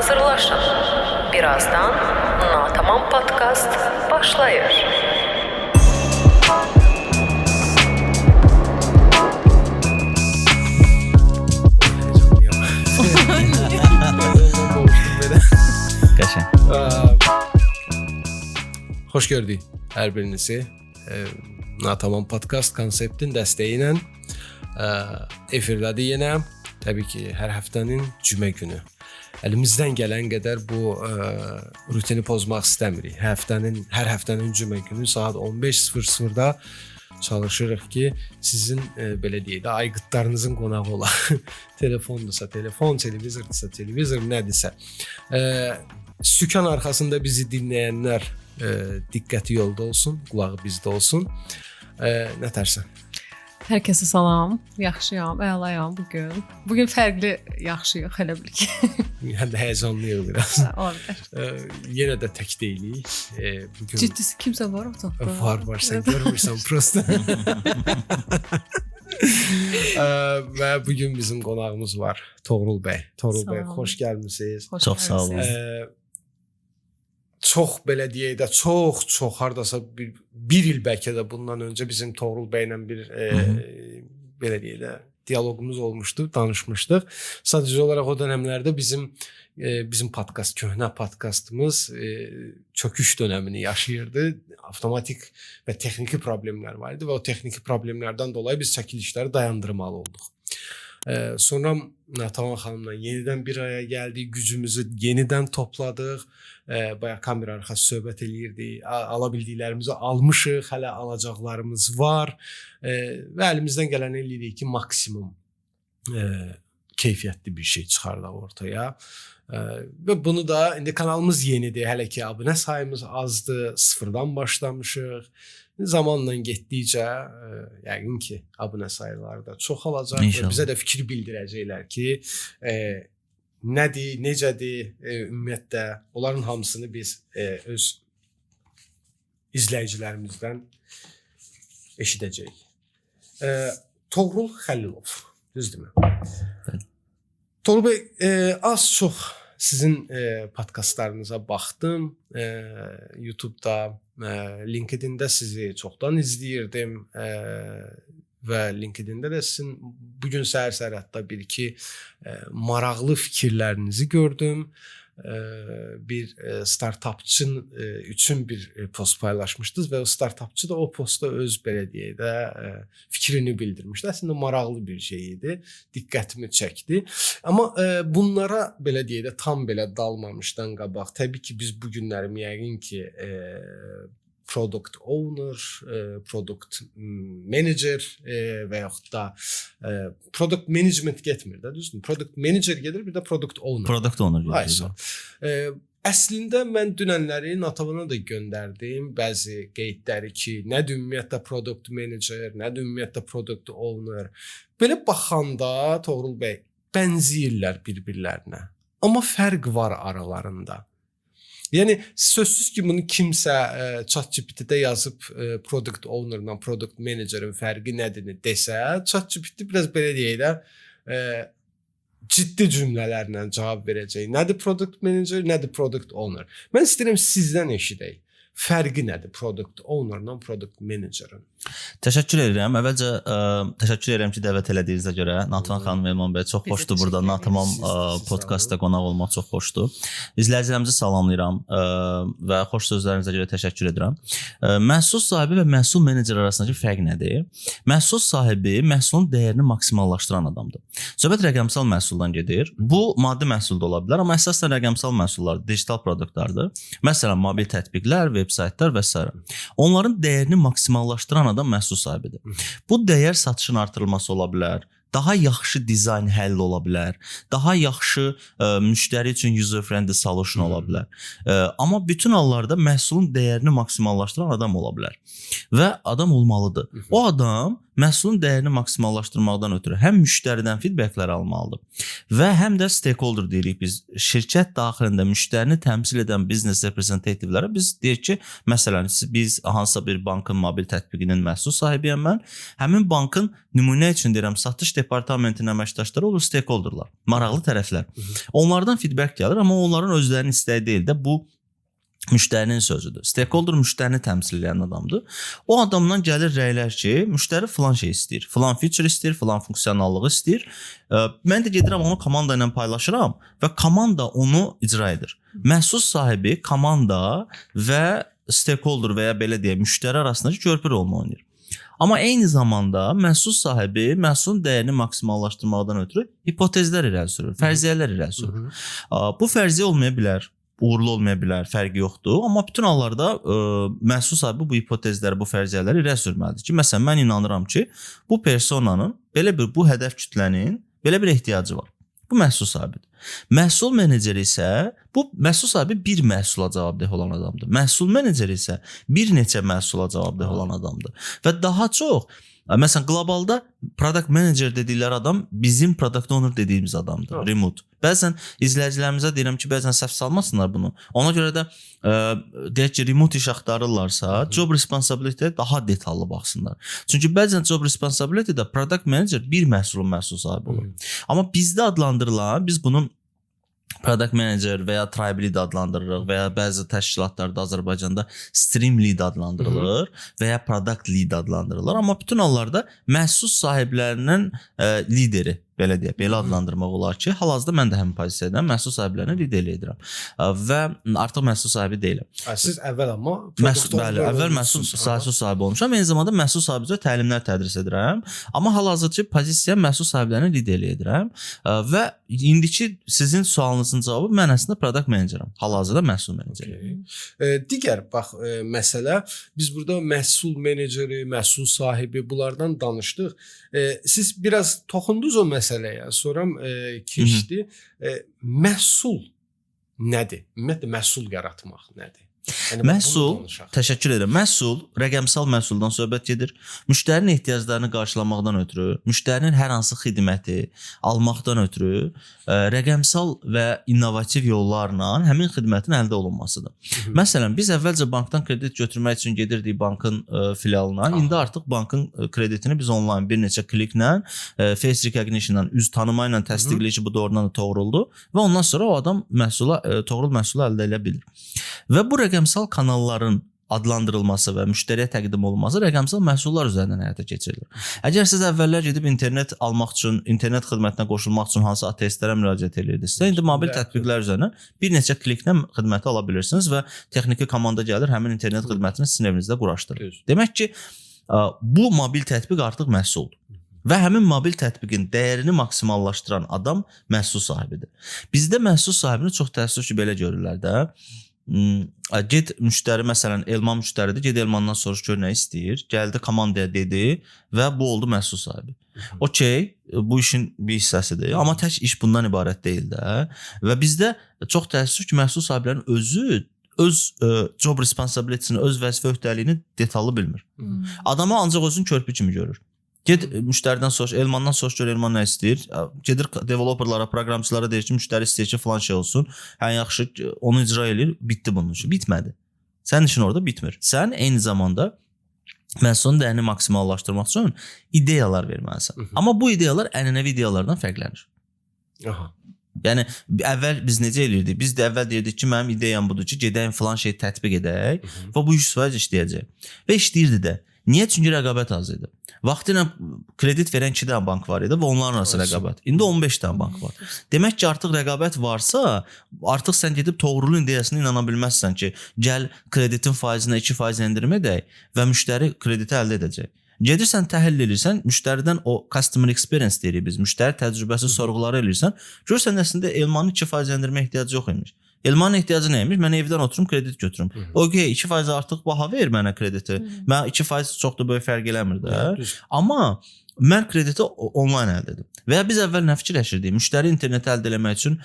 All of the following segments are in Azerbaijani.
hazırlaşın. Birazdan Natamam Podcast başlayır. Qəşəng. Xoş gördük hər birinizi. Natamam Podcast konseptin dəstəyi ilə efirdədir yenə. Təbii ki, hər həftənin cümə günü. Əlimizdən gələn qədər bu rutini pozmaq istəmirik. Hər həftənin cümə günü saat 15:00-da çalışırıq ki, sizin belə deyək də aygıtlarınızın qonağı olaq. Telefondursa telefon, televizordursa televizor, nədirsə. Sükan arxasında bizi dinləyənlər diqqəti yolda olsun, qulağı bizdə olsun. Nə tərsən? Hər kəsə salam. Yaxşıyam, əlayam bugün. Bugün fərqli yaxşıyıq, elə bil ki. Həm də həyəcanlıyıq biraz. Olabilir. Yenə də tək deyilik. Bugün Ciddisi kimsə var otaqda? var, sən görmürsən prosta. Və bugün bizim qonağımız var, Toğrul bəy. Toğrul bəy, xoş gəlmisiniz. Çox sağ olun. Çox belə deyək də, çox hardasa bir il bəlkə də bundan öncə bizim Toğrul bəylə bir belə deyək də diyaloqumuz olmuşdu, danışmışdıq. Sadəcə olaraq o dövrlərdə bizim podkast, köhnə podkastımız çöküş dövrünü yaşayırdı. Avtomatik və texniki problemlər var idi və o texniki problemlərdən dolayı biz çəkilişləri dayandırmalı olduq. Sonra Natamam xanımla yenidən bir araya gəldik, gücümüzü yenidən topladıq. Bayaq kamera arxası söhbət eləyirdik, ala bildiklərimizi almışıq, hələ alacaqlarımız var və əlimizdən gələni eləyirik ki, maksimum keyfiyyətli bir şey çıxardaq ortaya. Və bunu da indi kanalımız yenidir, hələ ki abunə sayımız azdır, sıfırdan başlamışıq. Zamanla getdikcə yəqin ki abunə sayıları da çoxalacaq və bizə də fikir bildirəcəklər ki, nədir, necədir, ümumiyyətlə onların hamısını biz öz izləyicilərimizdən eşidəcəyik. Toğrul Xəlilov, düzdürmü? Toğrul bəy, az çox sizin podkastlarınıza baxdım. YouTube'da, LinkedIn'də sizi çoxdan izləyirdim və LinkedIn'də də sizin bugün səhər hətta bir-iki maraqlı fikirlərinizi gördüm. Bir startapçı üçün bir post paylaşmışdınız və o startapçı da o postda öz belə deyək də fikrini bildirmişdi. Əslində maraqlı bir şey idi, diqqətimi çəkdi. Amma bunlara belə deyək də tam belə dalmamışdan qabaq, təbii ki biz bu günləri yəqin ki product owner, product manager və yaxud da product management getmir də, düzdür? Product manager gedir, bir də product owner. Product owner gedir. Əslində mən dünənləri Natamana da göndərdim bəzi qeydləri ki, nədir ümumiyyətlə product manager, nədir ümumiyyətlə product owner. Belə baxanda Toğrul bəy bənzəyirlər bir-birlərinə. Amma fərq var aralarında. Yəni sözsüz ki bunu kimsə ChatGPT-də yazıb product ownerla product managerin fərqi nədir desə, ChatGPT biraz belə deyək də ciddi cümlələrlə cavab verəcək. Nədir product manager, nədir product owner? Mən istəyirəm sizdən eşidək. Fərqi nədir product ownerla product managerin? Təşəkkür edirəm. Əvvəlcə təşəkkür edirəm ki, dəvət elədiyinizə görə. Nataman xanım, Elman bəy, çox xoşdur burada Natamam podkastda qonaq olmaq çox xoşdur. İzləyicilərimizi salamlayıram və xoş sözlərinizə görə təşəkkür edirəm. Məhsul sahibi və məhsul meneceri arasındakı fərq nədir? Məhsul sahibi məhsulun dəyərini maksimallaşdıran adamdır. Söhbət rəqəmsal məhsuldan gedir. Bu maddi məhsul da ola bilər, amma əsasən rəqəmsal məhsullar, digital produktlardır. Məsələn, mobil tətbiqlər, veb-saytlar və s. Onların dəyərini maksimallaşdıran adam məhsul sahibidir. Bu dəyər satışın artırılması ola bilər, daha yaxşı dizayn həll ola bilər, daha yaxşı müştəri üçün user-friendly solution ola bilər. Amma bütün hallarda məhsulun dəyərini maksimallaşdıran adam ola bilər. və adam olmalıdır. O adam məhsulun dəyərini maksimallaşdırmaqdan ötürü həm müştəridən feedbacklər almalıdır və həm də stakeholder deyirik biz. Şirkət daxilində müştərini təmsil edən business representativlərə biz deyək ki, məsələn, biz hansısa bir bankın mobil tətbiqinin məhsul sahibiyəm mən. Həmin bankın nümunə üçün deyirəm, satış departamentinin əməkdaşları olur stakeholderlar, maraqlı tərəflər. Onlardan feedback gəlir, amma onların özlərinin istəyi deyil də bu müştərinin sözüdür. Stakeholder müştərini təmsil edən adamdır. O adamdan gəlir rəylər ki, müştəri filan şey istəyir, filan feature istəyir, filan funksionallığı istəyir. Mən də gedirəm onu komanda ilə paylaşıram və komanda onu icra edir. Məhsul sahibi komanda və stakeholder və ya belə deyək, müştəri arasındakı körpü rolunu oynayır. Amma eyni zamanda məhsul sahibi məhsulun dəyərini maksimallaşdırmaqdan ötürü hipotezlər irəli sürür, fərziyyələr irəli sürür. Bu fərziyyə olmaya bilər, uğurlu olmaya bilər, fərqi yoxdur. Amma bütün hallarda məhsul sahibi bu hipotezləri, bu fərziyyələri irəli sürməlidir ki, məsələn, mən inanıram ki, bu personanın, bu hədəf kütlənin belə bir ehtiyacı var. Bu məhsul sahibidir. Məhsul meneceri isə bu məhsul sahibi bir məhsula cavabdeh olan adamdır. Məhsul meneceri isə bir neçə məhsula cavabdeh olan adamdır. Və daha çox, məsələn, qlobalda product manager dedikləri adam bizim product owner dediyimiz adamdır, remote. Bəzən izləyicilərimizə deyirəm ki, bəzən səhv salmasınlar bunu. Ona görə də deyək ki, remote iş axtarırlarsa, job responsibility daha detallı baxsınlar. Çünki bəzən job responsibility də product manager bir məhsulun məhsul sahibi olur. Amma bizdə adlandırılan, biz bunu product manager və ya tribe lead adlandırırıq və ya bəzi təşkilatlarda Azərbaycanda stream lead adlandırılır və ya product lead adlandırılır. Amma bütün hallarda məhsul sahiblərinin lideri, belə deyək, belə adlandırmaq olar ki, hal-hazırda mən də həmin pozisiyadayam, məhsul sahiblərini liderlik edirəm və artıq məhsul sahibi deyiləm. Siz əvvəl amma əvvəl məhsul sahibi olmuşam, eyni zamanda məhsul sahibi üzrə təlimlər tədris edirəm, amma hal-hazırda pozisiyam məhsul sahiblərini liderlik edirəm və indiki sizin sualınızın cavabı mən əslində product manageram, hal-hazırda məhsul meneceri. Digər bax məsələ, biz burada məhsul meneceri, məhsul sahibi bunlardan danışdıq. Siz biraz toxundunuz o məsələyə, sonra keçdi. Məhsul nədir? Ümumiyyətlə məhsul yaratmaq nədir? Yəni, məhsul, təşəkkür edirəm. Məhsul, rəqəmsal məhsuldan söhbət gedir. Müştərinin ehtiyaclarını qarşılamaqdan ötürü, müştərinin hər hansı xidməti almaqdan ötürü rəqəmsal və innovativ yollarla həmin xidmətin əldə olunmasıdır. Məsələn, biz əvvəlcə bankdan kredit götürmək üçün gedirdik bankın filialına. İndi artıq bankın kreditini biz onlayn bir neçə kliklə, face recognition-la, üz tanıma ilə təsdiqləyir ki, bu doğrudan da toğruldur və ondan sonra o adam toğrul məhsulu əldə edə bilir. Və bu rəqəmsal kanalların adlandırılması və müştəriyə təqdim olunması rəqəmsal məhsullar üzərindən həyata keçirilir. Əgər siz əvvəllər gedib internet almaq üçün, internet xidmətinə qoşulmaq üçün hansı ATS-lərə müraciət edirdinizsə, indi mobil tətbiqlər üzərindən bir neçə kliklə xidməti ala bilirsiniz və texniki komanda gəlir, həmin internet xidmətini sizin evinizdə quraşdırır. Demək ki, bu mobil tətbiq artıq məhsuldur. Və həmin mobil tətbiqin dəyərini maksimallaşdıran adam məhsul sahibidir. Bizdə məhsul sahibini çox təəssüf ki, belə görürlər də. Get müştəri, məsələn, Elman müştəridir, get Elmandan soruş gör nə istəyir, gəldi komandaya dedi və bu oldu məhsul sahibi. Okey, bu işin bir hissəsidir, amma tək iş bundan ibarət deyil də və bizdə çox təəssüf ki, məhsul sahiblərinin özü öz job responsibility-sini, öz vəzifə öhdəliyini detallı bilmir. Adamı ancaq özün körpü kimi görür. Get müştəridən soruş, Elmandan soruş gör, Elman nə istəyir? Gedir developerlara, proqramçılara deyir ki, müştəri istəyir ki, filan şey olsun. Hə, yaxşı, onu icra edir, bitdi bunun işi. Bitmədi. Sənin işin orada bitmir. Sən eyni zamanda məhsulun dəyərini maksimallaşdırmaq üçün ideyalar verməlisən. Amma bu ideyalar ənənəvi ideyalardan fərqlənir. Yəni, əvvəl biz necə eləyirdik? Biz də əvvəl deyirdik ki, mənim ideyam budur ki, gedəyim filan şey tətbiq edək və bu 100% işləyəcək. Və işləyirdi də. Niyə? Çünki rəqabət az idi. Vaxtıyla kredit verən 2 dənə bank var idi və onların arası rəqabət. İndi 15 dənə bank var. Demək ki, artıq rəqabət varsa, artıq sən gedib toğrulun ideyasına inana bilməzsən ki, gəl kreditin faizinə 2% endirim edək və müştəri krediti əldə edəcək. Gedirsən, təhlil edirsən, müştəridən o customer experience deyirik biz, müştəri təcrübəsi sorğuları edirsən, görürsən əslində Elmanın 2% endirmə ehtiyacı yox imiş. Elmanın ehtiyacı nəymiş? Mən evdən oturum, kredit götürüm. Okey, 2% artıq baha ver mənə krediti. Mən 2% çox da böyük fərq eləmir də. Amma Mən krediti onlayn əldə edim. Və ya biz əvvəl nə fikirləşirdik? Müştəri interneti əldə etmək üçün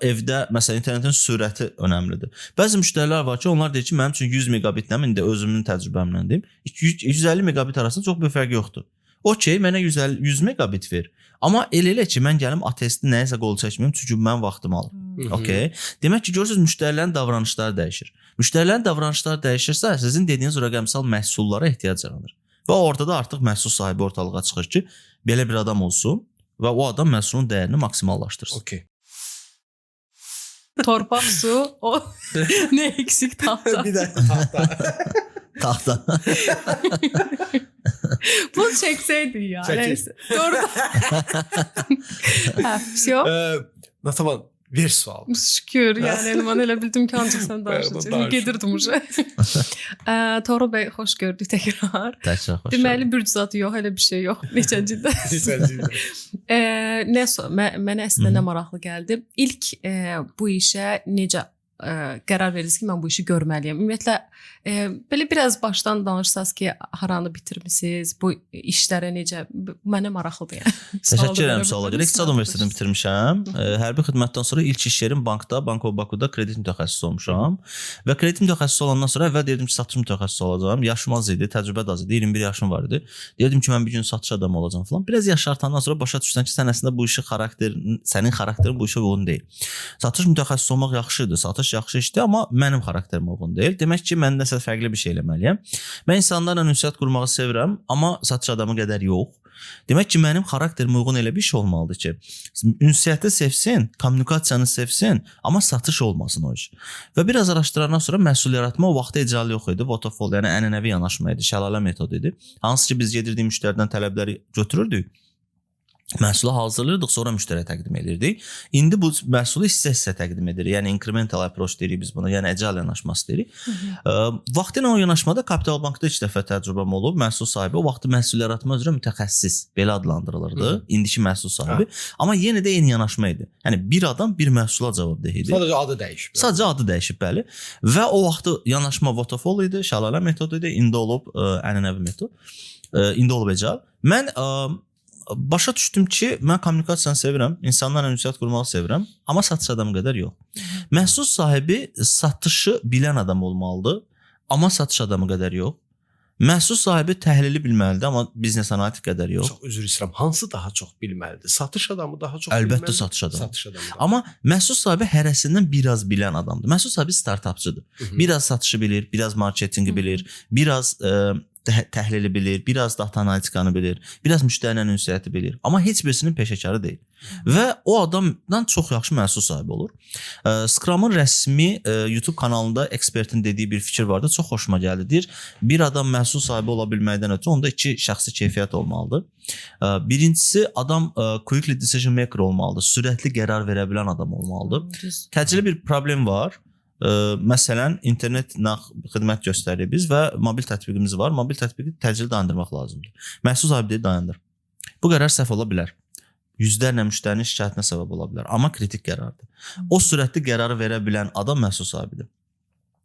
evdə məsələn internetin sürəti önəmlidir. Bəzi müştərilər var ki, onlar deyir ki, mənim üçün 100 megabitlə, indi özümün təcrübəmlə deyim, 150 megabit arasında çox bir fərq yoxdur. Okey, mənə 100 megabit ver. Amma elə ki, mən gəlim ATS-də nəyisə qol çəkməyim, çünki mən vaxtımı alır. Okey. Demək ki, görürsüz müştərilərin davranışları dəyişir. Müştərilərin davranışları dəyişirsə, sizin dediyiniz rəqəmsal məhsullara ehtiyac yaranır. Və orada da artıq məhsul sahibi ortalığa çıxır ki, belə bir adam olsun və o adam məhsulun dəyərini maksimallaşdırsın. Okey. Torpaq, su, o ne eksik tahta. Bir də tahta. Taxta. Bunu çəksəydik ya. Çəkir. Neyse. Doğru. Hə, всё. Natavan, ver sual. Şükür. Yəni Elman elə bildim ki, ancaq sən danışacaqsan. danış. Gedirdim uje. Toğrul bəy, xoş gördük təkrar. Təkrar xoş. Deməli bir zat yox, elə bir şey yox. Neçəncidə? Mənə əslində nə maraqlı gəldi. İlk bu işə necə qərar verirsiniz ki, mən bu işi görməliyəm. Ümumiyyətlə belə biraz başdan danışsaz ki, haranı bitirmisiniz, bu işlərə necə mənə maraqlıdır yəni. Təşəkkür edirəm suala görə. İqtisad Universitetini bitirmişəm. Hərbi xidmətdən sonra ilk iş yerim bankda, Banko Bakuda kredit mütəxəssisi olmuşam. Və kredit mütəxəssisi olandan sonra əvvəl dedim ki, satış mütəxəssisi olacağam. Yaşım az idi, təcrübə də az idi. 21 yaşım var idi. Dedim ki, mən bir gün satış adamı olacağam falan. Biraz yaş artandan sonra başa düşsən ki, sən əslində bu işi sənin xarakterin bu işə uyğun deyil. Satış mütəxəssisi olmaq yaxşıdır. Satış yaxşı işdir, amma mənim xarakterimə uyğun deyil. Demək ki, mən nəsə fərqli bir şey eləməliyəm. Mən insanlarla ünsiyyət qurmağı sevirəm, amma satış adamı qədər yox. Demək ki, mənim xarakterimə uyğun elə bir şey olmalıdır ki, ünsiyyəti sevsin, kommunikasiyanı sevsin, amma satış olmasın o iş. Və biraz araşdırandan sonra məhsul yaratma o vaxtda icralı yox idi. Waterfall, yəni ənənəvi yanaşma idi, şəlalə metodu idi. Hansı ki, biz gedirdik müştəridən tələbləri götürürdük. Məhsulu hazırlayırdıq, sonra müştəriyə təqdim edirdik. İndi bu məhsulu hissə-hissə təqdim edirik. Yəni incremental approach deyirik biz buna, yəni əcəl yanaşması deyirik. Vaxtıyla o yanaşmada Kapital Bankda 2 dəfə təcrübəm olub. Məhsul sahibi o vaxtı məhsul yaratma üzrə mütəxəssis belə adlandırılırdı. İndiki məhsul sahibi. Amma yenə də eyni yanaşma idi. Yəni bir adam bir məhsula cavabdeh idi. Sadəcə adı dəyişib. Sadəcə adı dəyişib, bəli. Və o vaxtı yanaşma waterfall idi, şəlalə metodu idi, indi olub ənənəvi metod. İndi olub əcəl. Mən başa düşdüm ki, mən kommunikasiyanı sevirəm, insanlarla ünsiyyət qurmağı sevirəm, amma satış adamı qədər yox. Məhsul sahibi satışı bilən adam olmalıdır, amma satış adamı qədər yox. Məhsul sahibi təhlili bilməlidir, amma biznes analitik qədər yox. Çox üzr istəyirəm. Hansı daha çox bilməlidir? Satış adamı daha çox bilməlidir? Əlbəttə satış adamı. Satış adamı. Amma məhsul sahibi hərəsindən biraz bilən adamdır. Məhsul sahibi startapçıdır. Biraz satışı bilir, biraz marketinqi bilir, biraz təhlili bilir, biraz data analitikanı bilir, biraz müştərilə ünsiyyəti bilir. Amma heç birisinin peşəkarı deyil. Və o adamdan çox yaxşı məhsul sahibi olur. Scrum'ın rəsmi YouTube kanalında ekspertin dediyi bir fikir vardı. Çox xoşuma gəldi. Deyir, bir adam məhsul sahibi ola bilməkdən ötürü onda 2 şəxsi keyfiyyət olmalıdır. Birincisi, adam quickly decision maker olmalıdır. Sürətli qərar verə bilən adam olmalıdır. Təcili bir problem var. Məsələn, internet xidmət göstəririk biz və mobil tətbiqimiz var. Mobil tətbiqi təcili dayandırmaq lazımdır. Məhsul sahibi deyir, dayandır. Bu qərar səhv ola bilər. Yüzlərlə müştərinin şikayətinə səbəb ola bilər. Amma kritik qərardır. O sürətli qərarı verə bilən adam məhsul sahibidir.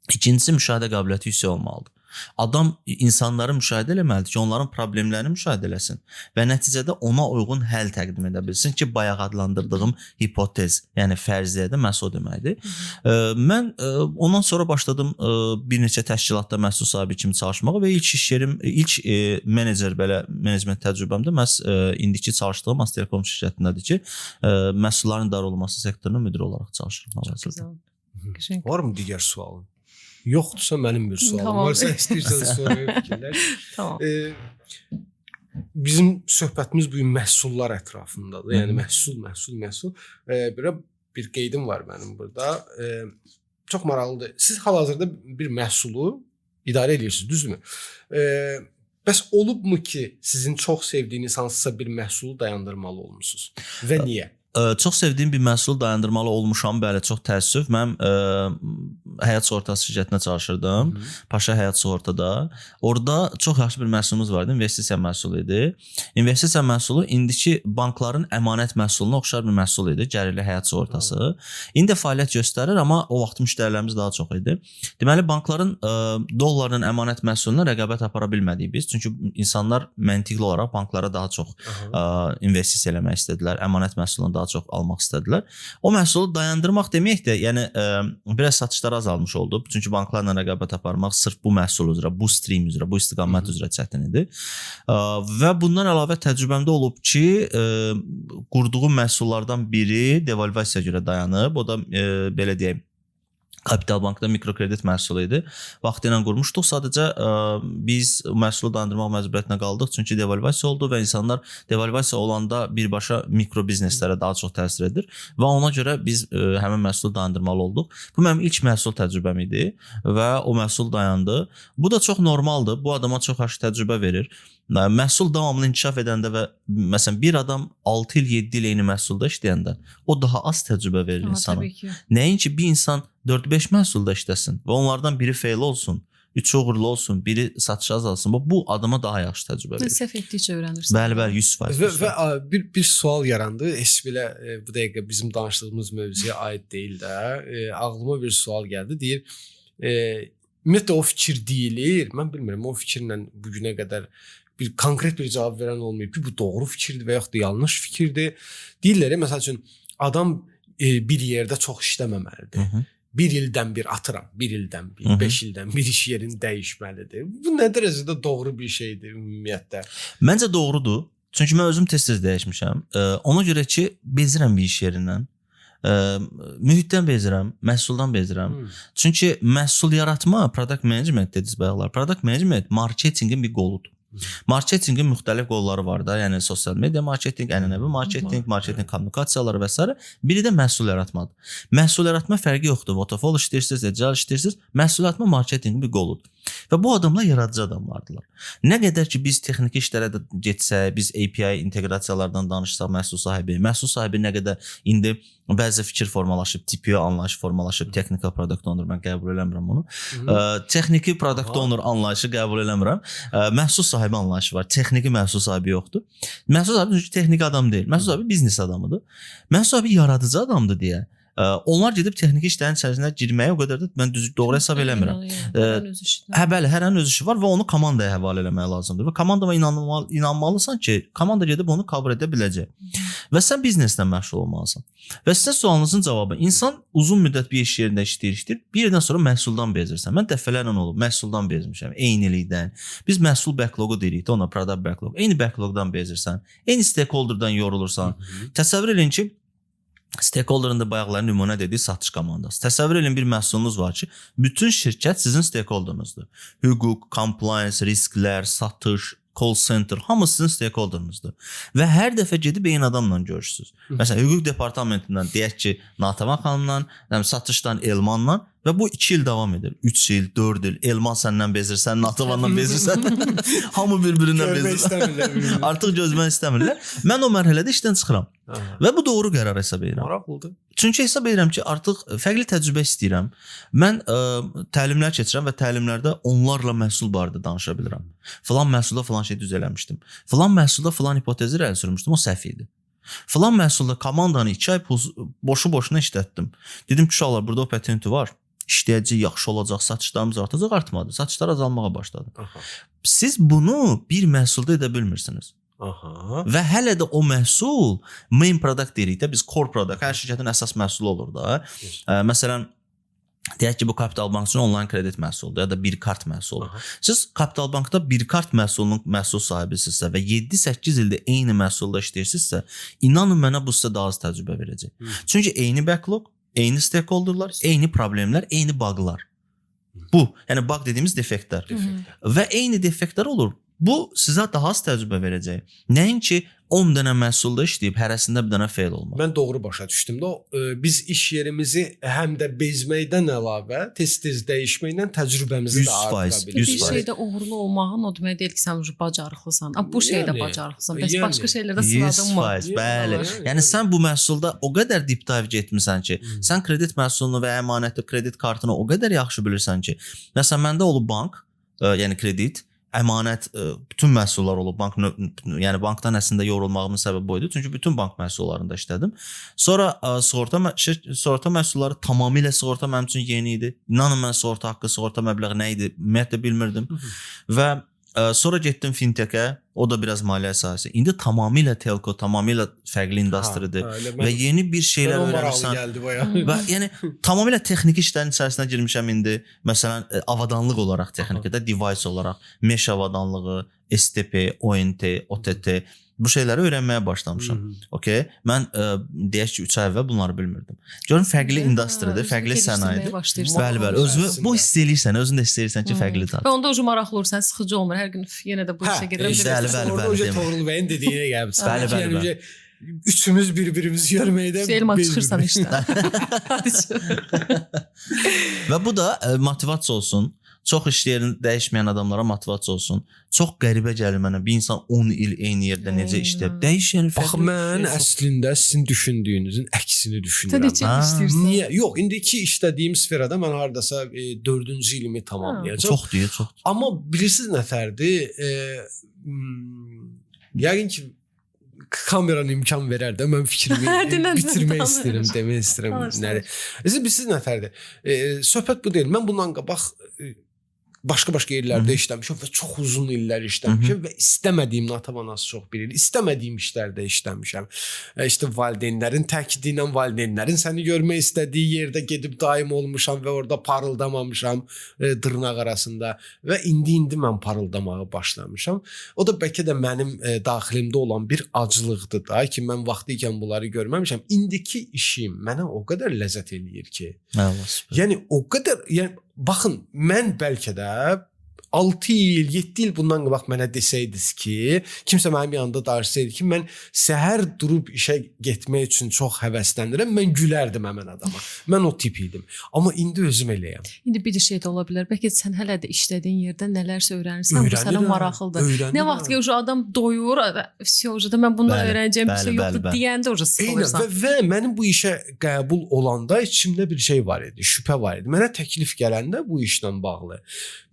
İkincisi, müşahidə qabiliyyəti yüksək olmalıdır. Adam insanları müşahidə eləməlidir ki, onların problemlərini müşahidə eləsin və nəticədə ona uyğun həll təqdim edə bilsin ki, bayaq adlandırdığım hipotez, yəni fərziyədə məhz o deməkdir. Mən ondan sonra başladım bir neçə təşkilatda məhsul sahibi kimi çalışmağa və ilk iş yerim, ilk menecer belə menecment təcrübəmdə məhz indiki çalışdığım Astercom şirkətindədir ki, məhsulların idarə olunması sektorunun müdiri olaraq çalışıram. Var mı digər sualın? Yoxdursa mənim bir sualım Tamam. var. Sən istəyirsən soraya fikirlər. Tamam. Bizim söhbətimiz bu gün məhsullar ətrafındadır. Yəni məhsul. Bir qeydim var mənim burada. Çox maraqlıdır. Siz hal-hazırda bir məhsulu idarə edirsiniz, düzdürmü? Bəs olubmu ki, sizin çox sevdiyiniz hansısa bir məhsulu dayandırmalı olmusunuz? Və niyə? Çox sevdiyim bir məhsul dayandırmalı olmuşam, bəli, çox təəssüf. Mən həyat sığortası şirkətində çalışırdım. Paşa Həyat Sığortada. Orada çox yaxşı bir məhsulumuz vardı, investisiya məhsulu idi. İnvestisiya məhsulu indiki bankların əmanət məhsuluna oxşar bir məhsul idi, gəlirli həyat sığortası. İndi fəaliyyət göstərir, amma o vaxt müştərilərimiz daha çox idi. Deməli, bankların dolların əmanət məhsuluna rəqabət apara bilmədik biz. Çünki insanlar məntiqli olaraq banklara daha çox investisiya eləmək istədilər, əmanət məhsulunu daha çox almaq istədilər. O məhsulu dayandırmaq demək də, yəni biraz satışlar azalmış oldu. Çünki banklarla rəqabət aparmaq sırf bu məhsul üzrə, bu stream üzrə, bu istiqamət üzrə çətin idi. Və bundan əlavə təcrübəmdə olub ki, qurduğum məhsullardan biri devalvasiyaya görə dayanıb. O da belə deyək, Kapital Bankda mikrokredit məhsulu idi. Vaxtı ilə qurmuşduq. Sadəcə biz məhsulu dayandırmaq məcburiyyətinə qaldıq. Çünki devalvasiya oldu və insanlar devalvasiya olanda birbaşa mikro bizneslərə daha çox təsir edir və ona görə biz həmin məhsulu dayandırmalı olduq. Bu mənim ilk məhsul təcrübəm idi və o məhsul dayandı. Bu da çox normaldır. Bu adama çox yaxşı təcrübə verir. Məhsul davamlı inkişaf edəndə və məsələn bir adam 6 il, 7 il eyni məhsulda işləyəndə o daha az təcrübə verir insana. Nəinki bir insan 4-5 məhsulda işləsin və onlardan biri fail olsun, 3 uğurlu olsun, biri satışı azalsın. Bu adama daha yaxşı təcrübə verir. Səhv etdikcə öyrənirsən. Bəli, 100%. Və bir sual yarandı. Heç belə bu dəqiqə bizim danışdığımız mövzuya aid deyil də. Ağlıma bir sual gəldi. Deyir, ümumiyyətlə o fikir deyilir. Mən bilmirəm, o fikirlə bu günə qədər bir konkret bir cavab verən olmayıb ki, bu doğru fikirdir və yaxud da yanlış fikirdir. Deyirlər, məsəl üçün adam bir yerdə çox işləməməlidir. Bir ildən bir atıram, bir ildən bir, 5 ildən bir iş yerini dəyişməlidir. Bu nə dərəcədə doğru bir şeydir ümumiyyətlə? Məncə doğrudur. Çünki mən özüm tez-tez dəyişmişəm. Ona görə ki, bezirəm bir iş yerindən. Mühitdən bezirəm, məhsuldan bezirəm. Çünki məhsul yaratma, product management dediniz bayaqlar. Product management marketinqin bir qoludur. Marketinqin müxtəlif qolları var da, yəni sosial media marketinq, ənənəvi marketinq, marketinq kommunikasiyaları və s. Biri də məhsul yaratmadır. Məhsul yaratma fərqi yoxdur. Waterfall işləyirsiniz, agile işləyirsiniz. Məhsul yaratma marketinqin bir qoludur. Və bu adamlar yaradıcı adamlardılar. Nə qədər ki biz texniki işlərə də getsək, biz API inteqrasiyalardan danışsaq, məhsul sahibi nə qədər indi bəzi fikir formalaşıb, TPO anlayışı formalaşıb, technical product owner, mən qəbul eləmirəm onu. Texniki product owner anlayışı qəbul eləmirəm. Məhsul sahibi anlayışı var. Texniki məhsul sahibi yoxdur. Məhsul sahibi çünki texniki adam deyil. Məhsul sahibi biznes adamıdır. Məhsul sahibi yaradıcı adamdır deyə onlar gedib texniki işlərin içərisinə girməyə o qədər də mən doğru hesab eləmirəm. Bəli, hər an öz işi var və onu komandaya həvalə eləmək lazımdır. Və komandaya inanmalısan ki, komanda gedib onu cover edə biləcək. Və sən bizneslə məşğul olmalısan. Və sizin sualınızın cavabı, insan uzun müddət bir iş yerində işləyir, bir yerdən sonra məhsuldan bezirsən. Mən dəfələrlə olub məhsuldan bezmişəm, eynilikdən. Biz məhsul backlogu deyirik də ona, product backlog. Eyni backlogdan bezirsən, eyni stakeholderdan yorulursan. Təsəvvür edin ki, stakeholderın da bayaqların nümunə dediyi satış komandası. Təsəvvür edin bir məhsulunuz var ki, bütün şirkət sizin stakeholdernuzdur. Hüquq, compliance, risklər, satış, call center, hamısı sizin stakeholdernuzdur. Və hər dəfə gedib eyni adamla görürsünüz. Məsələn, hüquq departamentindən deyək ki, Natavan xanımla, satışdan Elmanla və bu 2 il davam edir. 3 il, 4 il, Elman səndən bezir, sən Natavandan bezirsən. Hamı bir-birindən bezir. Artıq gözmək istəmirlər. Mən o mərhələdə işdən çıxıram. Və bu doğru qərar hesab edirəm. Maraqlıdır. Çünki hesab edirəm ki, artıq fərqli təcrübə istəyirəm. Mən təlimlər keçirəm və təlimlərdə onlarla məhsul barədə danışa bilirəm. Falan məhsulda falan şey düz eləmişdim. Falan məhsulda falan hipotezi irəli sürmüşdüm, o səhv idi. Falan məhsulda komandanı 2 ay boşu-boşuna işlətdim. Dedim ki, uşaqlar, burada opportunity var. İşləyəcək, yaxşı olacaq, satışlarımız artacaq, artmadı. Satışlar azalmağa başladı. Siz bunu bir məhsulda edə bilmirsiniz. Və hələ də o məhsul main product deyirik də, biz core product, hər şirkətin əsas məhsulu olur da. Məsələn, deyək ki, bu Kapital Bank üçün onlayn kredit məhsuludur ya da bir kart məhsulu. Siz Kapital Bankda bir kart məhsulunun məhsul sahibisinizsə və 7-8 ildə eyni məhsulda işləyirsinizsə, inanın mənə bu sizə daha az təcrübə verəcək. Çünki eyni backlog, eyni stakeholderlar, eyni problemlər, eyni buglar. Bu, yəni bug dediyimiz defektlər. Və eyni defektlər olur. Bu sizə daha az təcrübə verəcək. Nəinki 10 dənə məhsulda işləyib hərəsində bir dənə fail olmaq. Mən doğru başa düşdüm də biz iş yerimizi həm də bezməkdən əlavə tez-tez dəyişməklə təcrübəmizi də artıra 100%, bilirik. Bir şeydə uğurlu olmağın o demək deyil ki, sən bacarıqlısan. Bu şeydə bacarıqlısan. Bəs başqa şeylərdə sınadın mı? 100%, bəli. Yəni sən bu məhsulda o qədər deep dive getmisən ki, sən kredit məhsulunu və əmanəti kredit kartını o qədər yaxşı bilirsən ki, məsələn məndə olub bank, yəni kredit, əmanət, bütün məhsullar olub bank, yəni bankdan əslində yorulmağımın səbəbi bu idi. Çünki bütün bank məhsullarında işlədim. Sonra sığorta məhsulları tamamilə sığorta mənim üçün yeni idi. İnanın mən sığorta haqqı, sığorta məbləği nə idi, ümumiyyətlə bilmirdim. Və sonra getdim fintechə, o da biraz maliyyə sahəsi. İndi tamamilə telco, tamamilə fərqli industridir və yeni bir şeylər öyrənirsən. Və yəni tamamilə texniki işlərin içərisinə girmişəm indi. Məsələn, avadanlıq olaraq texnikada, device olaraq, mesh avadanlığı, STP, ONT, OTT bu şeyləri öyrənməyə başlamışam. Okay? Mən deyək ki, 3 ay əvvəl bunları bilmirdim. Görün fərqli industridir, fərqli sənayedir. Bəli, özü bu hiss eləyirsən, özün də hiss eləyirsən ki, fərqlidir. Və onda o maraqlı olursan, sıxıcı olmur. Hər gün yenə də bu işə gedirəm. Bəli. Toğrul bəyin dediyinə gəlib. Bəli. Üçümüz bir-birimizi görməkdən Selma çıxırsan işdən. Və bu da motivasiya olsun. Çox iş yerini dəyişməyən adamlara motivasiya olsun. Çox qəribə gəlir mənə. Bir insan 10 il eyni yerdə necə işləyib. Dəyişən bax mən əslində sizin düşündüyünüzün əksini düşünürəm. Niyə? Yox, indiki işlədiyim sferada mən hardasa 4-cü ilimi tamamlayacağam. Çox. Amma bilirsiniz nətərdir? Yəqin ki kameranın imkan verər də mən fikrimi bitirmək istəyirəm, demək istəyirəm. Bilirsiniz nətərdir? Söhbət bu deyil. Mən bundan qabaq başqa yerlərdə işləmişəm və çox uzun illər işləmişəm və istəmədiyim Natavanası çox bilir. İstəmədiyim işlərdə işləmişəm. İşte valideynlərin təkidi ilə valideynlərin səni görmək istədiyi yerdə gedib daim olmuşam və orada parıldamamışam dırnaq arasında və indi mən parıldamağa başlamışam. O da bəlkə də mənim daxilimdə olan bir acılıqdır da ki, mən vaxtı ikən bunları görməmişəm. İndiki işim mənə o qədər ləzzət eləyir ki. Yəni o qədər, yəni baxın, mən bəlkə də 6 il, 7 il bundan qabaq mənə desəydiniz ki, kimsə mənim yanında danışsaydı ki, mən səhər durub işə getmək üçün çox həvəslənirəm, mən gülərdim həmən adama. Mən o tip idim. Amma indi özüm eləyəm. İndi bir şey də ola bilər. Bəlkə sən hələ də işlədiyin yerdə nələrsə öyrənirsən, bu sənə maraqlıdır. Nə vaxt ki, adam doyur, da mən bunu öyrənəcəm, bir şey yoxdur deyəndə sıxılırsan. Və mənim bu işə qəbul olanda içimdə bir şey var idi, şübhə var idi. Mənə təklif gələndə bu işlə bağlı.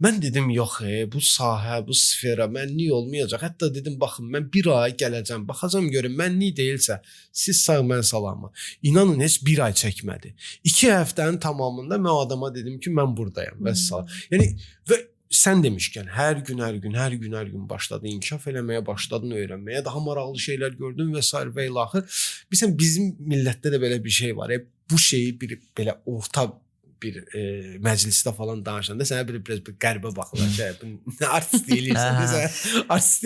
Mən dedim, yox, bu sahə, bu sfera mənlik olmayacaq. Hətta dedim, baxın, mən bir ay gələcəm, baxacam görüm, mənlik deyilsə, siz sağ, mən salamı. İnanın, heç bir ay çəkmədi. 2 həftənin tamamında mən o adama dedim ki, mən buradayım, vəssalam. Yəni, və sən demişkən, hər gün başladın, inkişaf eləməyə, başladın öyrənməyə, daha maraqlı şeylər gördün və s. və ilaxır. Bilsən, bizim millətdə də belə bir şey var. Bu şeyi bir belə orta bir məclisdə falan danışanda sənə biraz bir qəribə baxırlar ki, nə artist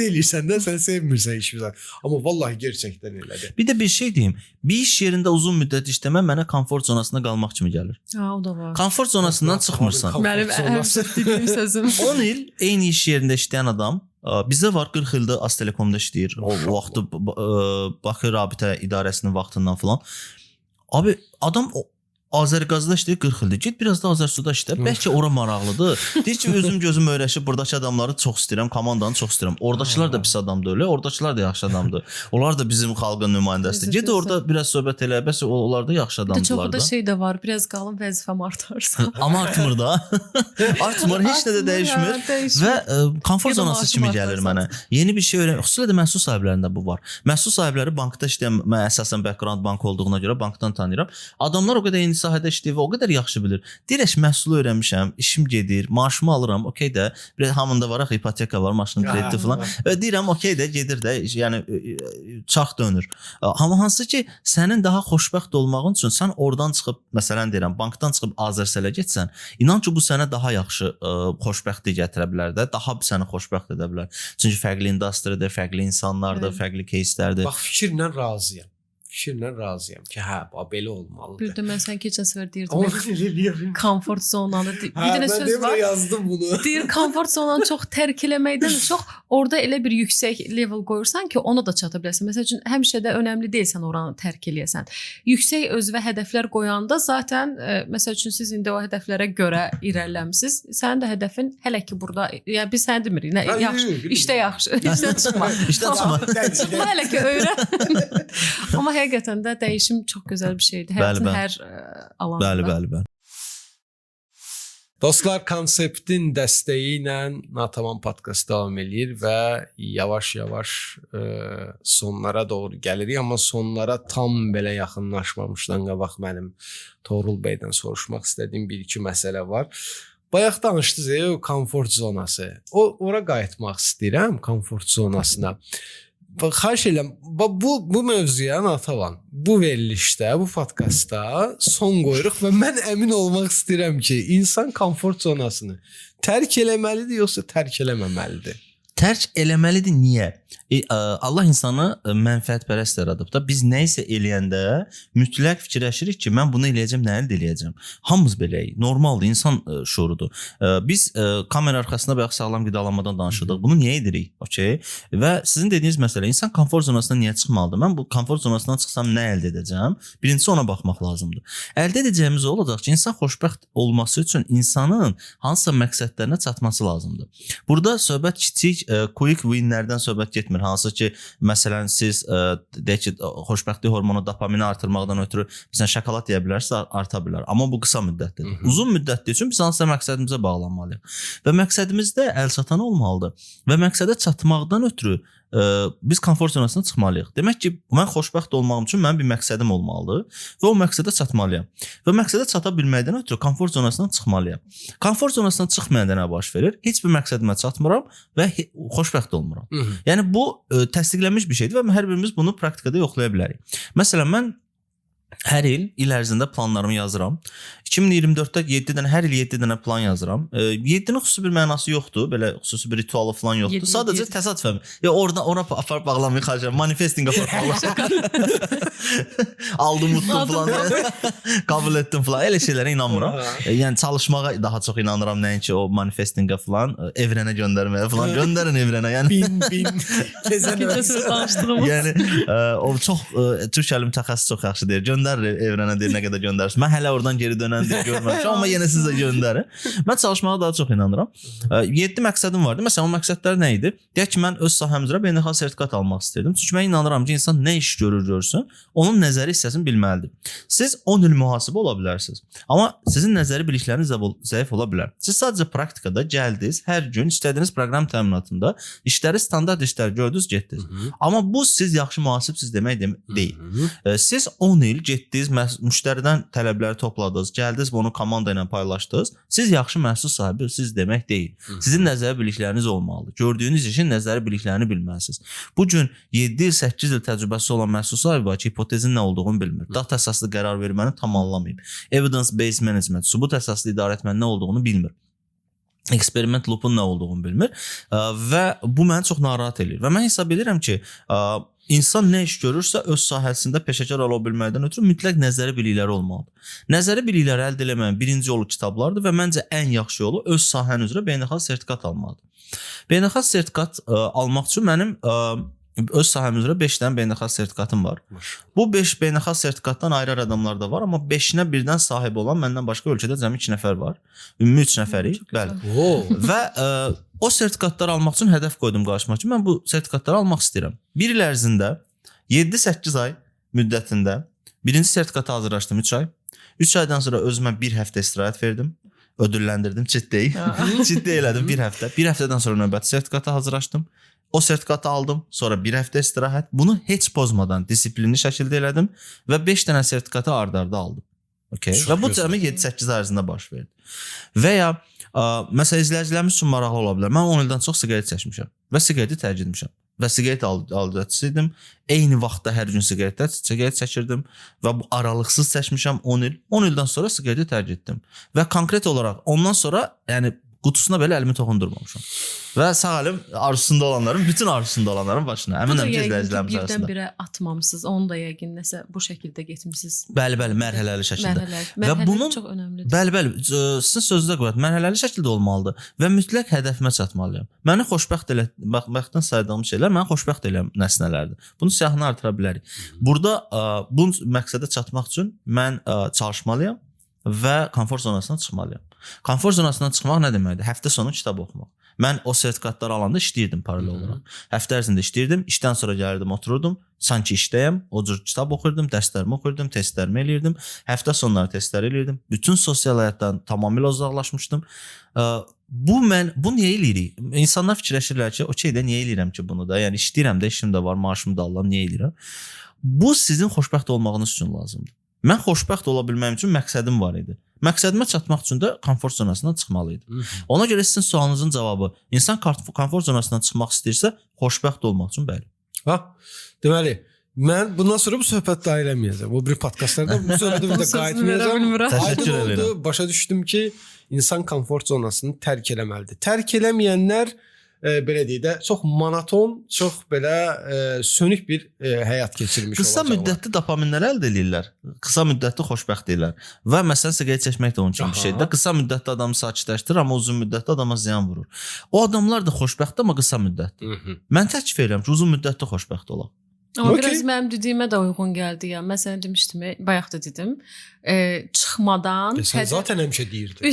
eləyirsən də sən sevmirsən işimizdən. Amma vallahi gerçəkdən elədir. Bir də bir şey deyim, bir iş yerində uzun müddət işləmə mənə komfort zonasında qalmaq kimi gəlir. O da var. Komfort zonasından çıxmırsan. Mənim dediyim sözüm. 10 il eyni iş yerində işləyən adam, bizdə var 40 ildə Aztelekomda işləyir. O vaxtı Bakı Rabitə İdarəsinin vaxtından falan. Abi adam Azərqazda işləyir 40 ildir. Get biraz da Azərsuda işlə. Bəlkə ora maraqlıdır. Deyir ki, özüm gözüm öyrəşib, buradakı adamları çox istəyirəm, komandanı çox istəyirəm. Oradakılar da pis adamdır öyle, oradakılar da yaxşı adamdır. Onlar da bizim xalqın nümayəndəsidir. Get orada biraz söhbət elə, bəs onlar da yaxşı adamdırlar da. Çoxu da şey də var, biraz qalın vəzifəm artarsa. Amma artmır da. Artmır, heç nə də dəyişmir. Və komfort zonası kimi gəlir mənə. Yeni bir şey öyrən. Xüsusilə də məhsul sahiblərində bu var. Məhsul sahibləri bankda işləyən, mən əsasən background bank olduğuna görə bankdan tanıyıram. Adamlar o qədər eyni sahədə işləyir və o qədər yaxşı bilir. Deyirək, məhsulu öyrənmişəm, işim gedir, maaşımı alıram, okey də, bir hamında var, hipoteka var, maşının krediti falan. Və deyirəm, okey də, gedir də, yəni çax dönür. Amma hansı ki, sənin daha xoşbəxt olmağın üçün sən oradan çıxıb, məsələn deyirəm, bankdan çıxıb Azərselə getsən, inan ki, bu sənə daha yaxşı xoşbəxtlik gətirə bilər də, daha səni xoşbəxt edə bilər. Çünki fərqli industriyadır, fərqli insanlardır, fərqli кейslərdir. Bax, fikirlə razıyam. fikirlə razıyam ki, hə, belə olmalıdır. Bir də mən sən keçən səfər Amma deyirdim. eləyirəm. Komfort zonanı. Bir Hə, dənə mən söz də var. yazdım bunu. Deyir komfort zonanı çox tərk eləməkdən çox orada elə bir yüksək level qoyursan ki, ona da çata bilərsən. Məsəl üçün həmişə də önəmli deyil sən oranı tərk eləyəsən. Yüksək özünə hədəflər qoyanda zaten məsəl üçün siz indi o hədəflərə görə irəliləmisiniz. Sənin də hədəfin hələ ki burada, yəni biz səni demirik, nə yaxşı, işdə yaxşı, işdən çıxma. İşdən çıxma. Çıxma hələ ki öyrən. Amma həqiqətən də dəyişim çox gözəl bir şeydir. Həyatın Bəli, hər alanda. Bəli. Dostlar, konseptin dəstəyi ilə Natamam podkast davam eləyir və yavaş-yavaş sonlara doğru gəlirik, amma sonlara tam belə yaxınlaşmamışdan qabaq mənim Toğrul bəydən soruşmaq istədiyim bir-iki məsələ var. Bayaq danışdınız o komfort zonası. Ora qayıtmaq istəyirəm, komfort zonasına. Xahiş edirəm, bu mövzuya Natavan, bu verilişdə, bu podkastda son qoyuruq və mən əmin olmaq istəyirəm ki, insan komfort zonasını tərk eləməlidir yoxsa tərk eləməməlidir? Tərk eləməlidir. Niyə? Allah insanı mənfəətpərəst yaradıb da. Biz nə isə eləyəndə mütləq fikirləşirik ki, mən bunu eləyəcəm, nə əldə eləyəcəm. Hamımız beləyik. Normaldır, insan şuurudur. Biz kamera arxasında bayaq sağlam qidalanmadan danışırdıq. Bunu niyə edirik? Okay? Və sizin dediyiniz məsələ, insan komfort zonasından niyə çıxmalıdır? Mən bu komfort zonasından çıxsam nə əldə edəcəm? Birincisi ona baxmaq lazımdır. Əldə edəcəyimiz o olacaq ki, insan xoşbəxt olması üçün insanın hansısa məqsədlərinə çatması lazımdır. Burada söhbət kiçik quick win-lərdən söhbət getmir. Hansı ki, məsələn siz deyək ki, xoşbəxtlik hormonu dopamini artırmaqdan ötürü məsələn şokolad yeyə bilərsə arta bilər. Amma bu qısa müddətlidir. Uzun müddətli üçün biz hansısa məqsədimizə bağlanmalıyıq. Və məqsədimizdə əlçatan olmalıdır. Və məqsədə çatmaqdan ötürü biz komfort zonasına çıxmalıyıq. Demək ki, mən xoşbəxt olmağım üçün mənim bir məqsədim olmalıdır və o məqsədə çatmalıyam. Və məqsədə çata bilməkdən ötürü komfort zonasından çıxmalıyam. Komfort zonasından çıxmayanda nə baş verir? Heç bir məqsədimə çatmıram və xoşbəxt olmuram. Yəni bu təsdiqlənmiş bir şeydir və hər birimiz bunu praktikada yoxlaya bilərik. Məsələn, mən hər il ərzində planlarımı yazıram. 2024-də 7 dənə, hər il 7 dənə plan yazıram. 7-nin xüsusi bir mənası yoxdur, belə xüsusi bir ritualı falan yoxdur. Sadəcə təsadüfən. Ora aparıb bağlamayı xahiş edirəm. Manifesting aparıb. Aldım, mutlu falan. Qəbul etdim falan. Elə şeylərə inanmıram. Yəni çalışmağa daha çox inanıram, nəinki o manifestingə falan, evrənə göndərməyə falan. Göndərin evrənə. Yəni yəni o çox türk elmi mütəxəssis çox yaxşı deyir. Göndərir evrənə deyir nə qədər göndərirsən. Mən hələ oradan geri dönən deyir görməmişəm, amma yenə sizə göndərin. Mən çalışmağa daha çox inanıram. 7 məqsədim vardı. Məsələn, o məqsədlər nə idi? Deyək ki, mən öz sahəm üzrə beynəlxalq sertifikat almaq istirdim. Çünki mən inanıram ki, insan nə iş görsün, onun nəzəri hissəsini bilməlidir. Siz 10 il mühasibə ola bilərsiniz. Amma sizin nəzəri bilikləriniz zəif ola bilər. Siz sadəcə praktikada gəldiniz, hər gün işlədiyiniz proqram təminatında işləri standart işlər gördünüz, getdiniz. Amma bu siz yaxşı mühasibsiz demək deyil. Siz 10 il getdiniz, müştəridən tələbləri topladınız, gəldiniz, bunu komanda ilə paylaşdınız. Siz yaxşı məhsul sahibisiniz demək deyil. Sizin nəzəri bilikləriniz olmalıdır. Gördüyünüz işin nəzəri biliklərini bilməlisiniz. Bu gün 7 il, 8 il təcrübəsi olan məhsul sahibi var ki, hipotezin nə olduğunu bilmir. Data əsaslı qərar verməni tam anlamayıb. Evidence-based management, sübut əsaslı idarə etmənin nə olduğunu bilmir. Experiment loop'un nə olduğunu bilmir və bu məni çox narahat edir. Və mən hesab edirəm ki, İnsan nə iş görürsə öz sahəsində peşəkar ola bilməkdən ötürü mütləq nəzəri bilikləri olmalıdır. Nəzəri bilikləri əldə etməyin birinci yolu kitablardır və məncə ən yaxşı yolu öz sahən üzrə beynəlxalq sertifikat almalıdır. Beynəlxalq sertifikat almaq üçün mənim öz sahəm üzrə 5 dənə beynəlxalq sertifikatım var. Bu 5 beynəlxalq sertifikatdan ayrı adamlar da var, amma 5-nə birdən sahib olan məndən başqa ölkədə cəmi 2 nəfər var. Ümumi 3 nəfərik. Bəli. Və o sertifikatları almaq üçün hədəf qoydum qarşıma ki, mən bu sertifikatları almaq istəyirəm. 1 il ərzində 7-8 ay müddətində birinci sertifikatı hazırlaşdım 3 ay. 3 aydan sonra özümə 1 həftə istirahət verdim. Ödülləndirdim, ciddi elədim 1 həftə. 1 həftədən sonra növbəti sertifikatı hazırlaşdım. O sertifikatı aldım, sonra 1 həftə istirahət. Bunu heç pozmadan disiplinli şəkildə elədim və 5 dənə sertifikatı ard-arda aldım. Okay? Və bu cəmi 7-8 ay ərzində baş verdi. Və ya məsələn izləyicilərimiz üçün maraqlı ola bilər. Mən 10 ildən çox siqaret çəkmişəm və siqareti tərk etmişəm. Və siqaret alıcısıydım. Eyni vaxtda hər gün siqaret çəkirdim və bu aralıqsız çəkmişəm 10 il. 10 ildən sonra siqareti tərk etdim. Və konkret olaraq ondan sonra yəni qutusuna belə əlimi toxundurmamışam. Və sağ əlim arzusunda olanların, bütün arzusunda olanların başına. Bu da Əminəm ki, yəqin ki, izləyicilərimiz birdən arasında. birə atmamısınız. Onu da yəqin nəsə bu şəkildə getmisiniz. Bəli, mərhələli şəkildə. Mərhələ çox önəmlidir. Bəli, sizin sözünüzə qüvvət, mərhələli şəkildə olmalıdır və mütləq hədəfimə çatmalıyam. Məni xoşbəxt baxtdan saydığım şeylər məni xoşbəxt edən nəsnələrdir. Bunu siyahını artıra bilərik. Burada bu məqsədə çatmaq üçün mən çalışmalıyam və komfort zonasından çıxmalıyam. Komfort zonasından çıxmaq nə deməkdir? Həftə sonu kitab oxumaq. Mən o sertifikatları alanda işləyirdim paralel olaraq. Həftə ərzində işləyirdim, işdən sonra gəlirdim, otururdum, sanki işdəyəm, o cür kitab oxuyurdum, dərslərimi oxuyurdum, testlərimi eləyirdim, həftə sonları testlər eləyirdim. Bütün sosial həyatdan tamamilə uzaqlaşmışdım. Bunu niyə eləyirik? İnsanlar fikirləşirlər ki, okey də niyə eləyirəm ki bunu da? Yəni işləyirəm də, işim də var, maaşımı da alıram, niyə eləyirəm? Bu sizin xoşbəxt olmağınız üçün lazımdır. Mən xoşbəxt ola bilməm üçün məqsədim var idi. Məqsədimə çatmaq üçün də komfort zonasından çıxmalıydım. Ona görə sizin sualınızın cavabı, insan komfort zonasından çıxmaq istəyirsə, xoşbəxt olmaq üçün bəli. Deməli, mən bundan sonra bu söhbət dair eləməyəcəm. Bu bir podkastlarda bu söhbətə də qayıtmayacağam. Təşəkkür edirəm. Başa düşdüm ki, insan komfort zonasını tərk eləməlidir. Tərk eləməyənlər belə deyək də çox monoton, çox belə sönük bir həyat keçirmiş olacaqlar. Qısa müddətli dopaminlər əldə edirlər. Qısa müddətli xoşbəxt deyirlər. Və məsələn siqaret çəkmək də onun kimi bir şeydir. Qısa müddətli adamı sakitləşdirir, amma uzun müddətli adama ziyan vurur. O adamlar da xoşbəxtdir, amma qısa müddətli. Mən təklif edirəm ki, uzun müddətli xoşbəxt olaq. Amma biraz mənim dediyimə də uyğun gəldi ya. Məsələn demişdim, bayaq da dedim, çıxmadan sən zaten həmişə deyirdin.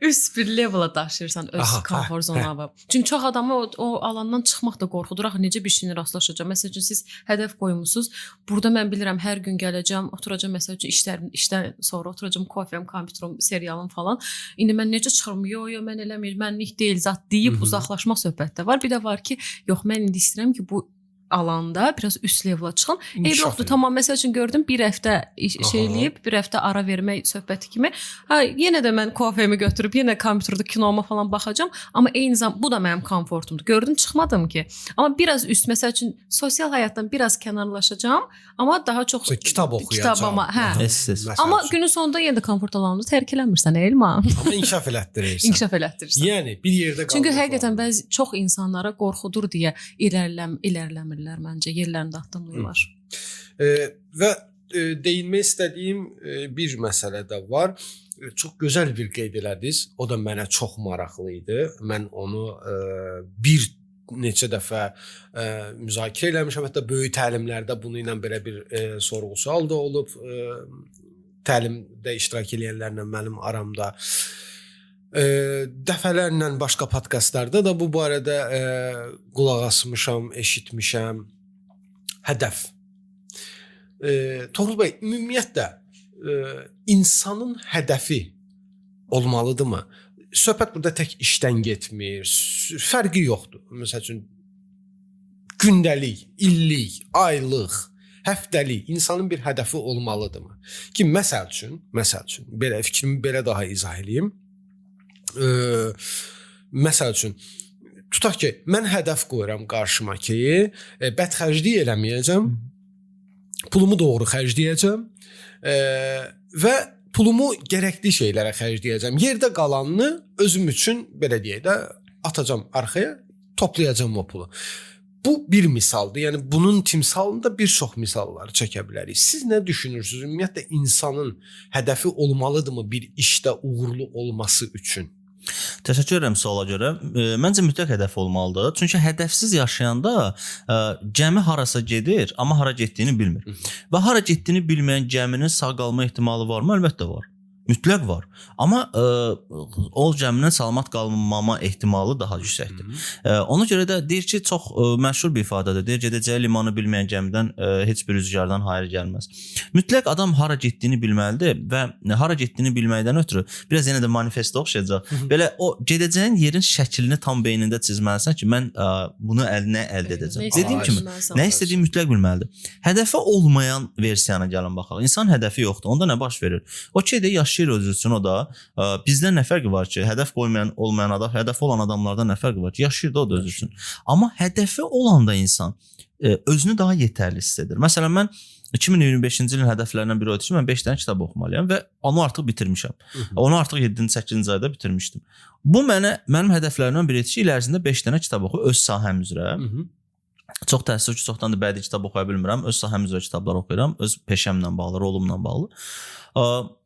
Üst bir levela daşıyırsan öz komfort zonana. Çünki çox adamı o alandan çıxmaq da qorxudur. Axı necə bir şeylə rastlaşacağam? Məsələn üçün siz hədəf qoymusunuz. Burada mən bilirəm hər gün gələcəm, oturacağam məsəl üçün işdən sonra oturacağam, kofem, kompüterim, serialım falan. İndi mən necə çıxıram? Yo, mən eləmir, mənlik deyil zat deyib uzaqlaşmaq söhbətdə var. Bir də var ki, yox mən indi istəyirəm ki, bu alanda biraz üst levela çıxan. Yoxdur, tamam, məsəl üçün gördüm bir həftə şey eləyib, bir həftə ara vermək söhbəti kimi. Yenə də mən kofemi götürüb, yenə kompüterdə kinoma falan baxacağam, amma eyni zamanda bu da mənim komfortumdur. Gördüm, çıxmadım ki. Amma biraz üst, məsəl üçün sosial həyatdan biraz kənarlaşacağam, amma daha çox kitab oxuyacağam. Amma günün sonunda yenə də komfort alanını tərk eləmirsən, Elman. Amma inkişaf elətdirirsən. İnkişaf elətdirirsən. Yəni bir yerdə qalır. Çünki həqiqətən bəzi çox insanlara qorxudur deyə irəliləmir. Məncə yerlərində addımlayırlar. Və deyinmək istədiyim bir məsələ də var. Çox gözəl bir qeyd elədiniz. O da mənə çox maraqlı idi. Mən onu bir neçə dəfə müzakirə eləmişəm. Hətta böyük təlimlərdə bunu ilə belə bir sorğu-sual da olub. Təlimdə iştirak edənlərlə mənim aramda. Dəfələrlə başqa podkastlarda da bu barədə qulaq asmışam, eşitmişəm. Hədəf. Toğrul bəy, ümumiyyətlə insanın hədəfi olmalıdırmı? Söhbət burada tək işdən getmir, fərqi yoxdur. Məsəl üçün gündəlik, illik, aylıq, həftəlik insanın bir hədəfi olmalıdırmı? Ki məsəl üçün belə fikrimi belə daha izah edeyim. Məsəl üçün tutaq ki, mən hədəf qoyuram qarşıma ki, bədxərclik eləməyəcəm, pulumu doğru xərcləyəcəm və pulumu gərəkli şeylərə xərcləyəcəm. Yerdə qalanını özüm üçün belə deyək də atacam arxaya, toplayacam o pulu. Bu bir misaldır. Yəni bunun timsalında bir çox misallar çəkə bilərik. Siz nə düşünürsünüz? Ümumiyyətlə insanın hədəfi olmalıdırmı bir işdə uğurlu olması üçün? Təşəkkür edirəm suala görə. Məncə mütləq hədəf olmalıdır. Çünki hədəfsiz yaşayanda gəmi harasa gedir, amma hara getdiyini bilmir. Və hara getdiyini bilməyən gəminin sağ qalma ehtimalı varmı? Əlbəttə var. Mütləq var. Amma o gəminin salamat qalmama ehtimalı daha yüksəkdir. Ona görə də deyir ki, çox məşhur bir ifadədir. Deyir, gedəcəyi limanı bilməyən gəmidən heç bir rüzgardan hayır gəlməz. Mütləq adam hara getdiyini bilməlidir və hara getdiyini bilməkdən ötürü biraz yenə də manifesto oxşayacaq. Belə o gedəcəyin yerin şəklini tam beynində çizməlisən ki, mən bunu nə əldə edəcəm. Dediyim kimi, nə istədiyini mütləq bilməlidir. Hədəfi olmayan versiyana gəlin baxaq. İnsan hədəfi yoxdur. Onda nə baş verir? Okey də yaşayır özü üçün, o da bizdən nə fərqi var ki, hədəf qoymayan, olmayan adam, hədəfi olan adamlardan nə fərqi var ki, yaşayır da o da özü üçün. Amma hədəfi olanda insan özünü daha yetərli hiss edir. Məsələn, mən 2025-ci ilin hədəflərindən biri o idi ki, mən 5 dənə kitab oxumalıyam və onu artıq bitirmişəm. Onu artıq 7-ci, 8-ci ayda bitirmişdim. Bu mənim hədəflərimdən biri idi ki, il ərzində 5 dənə kitab oxu öz sahəm üzrə. Çox təəssüf ki, çoxdan da bədii kitab oxuya bilmirəm. Öz sahəm üzrə kitablar oxuyuram, öz peşəmlə bağlı, rolumla bağlı.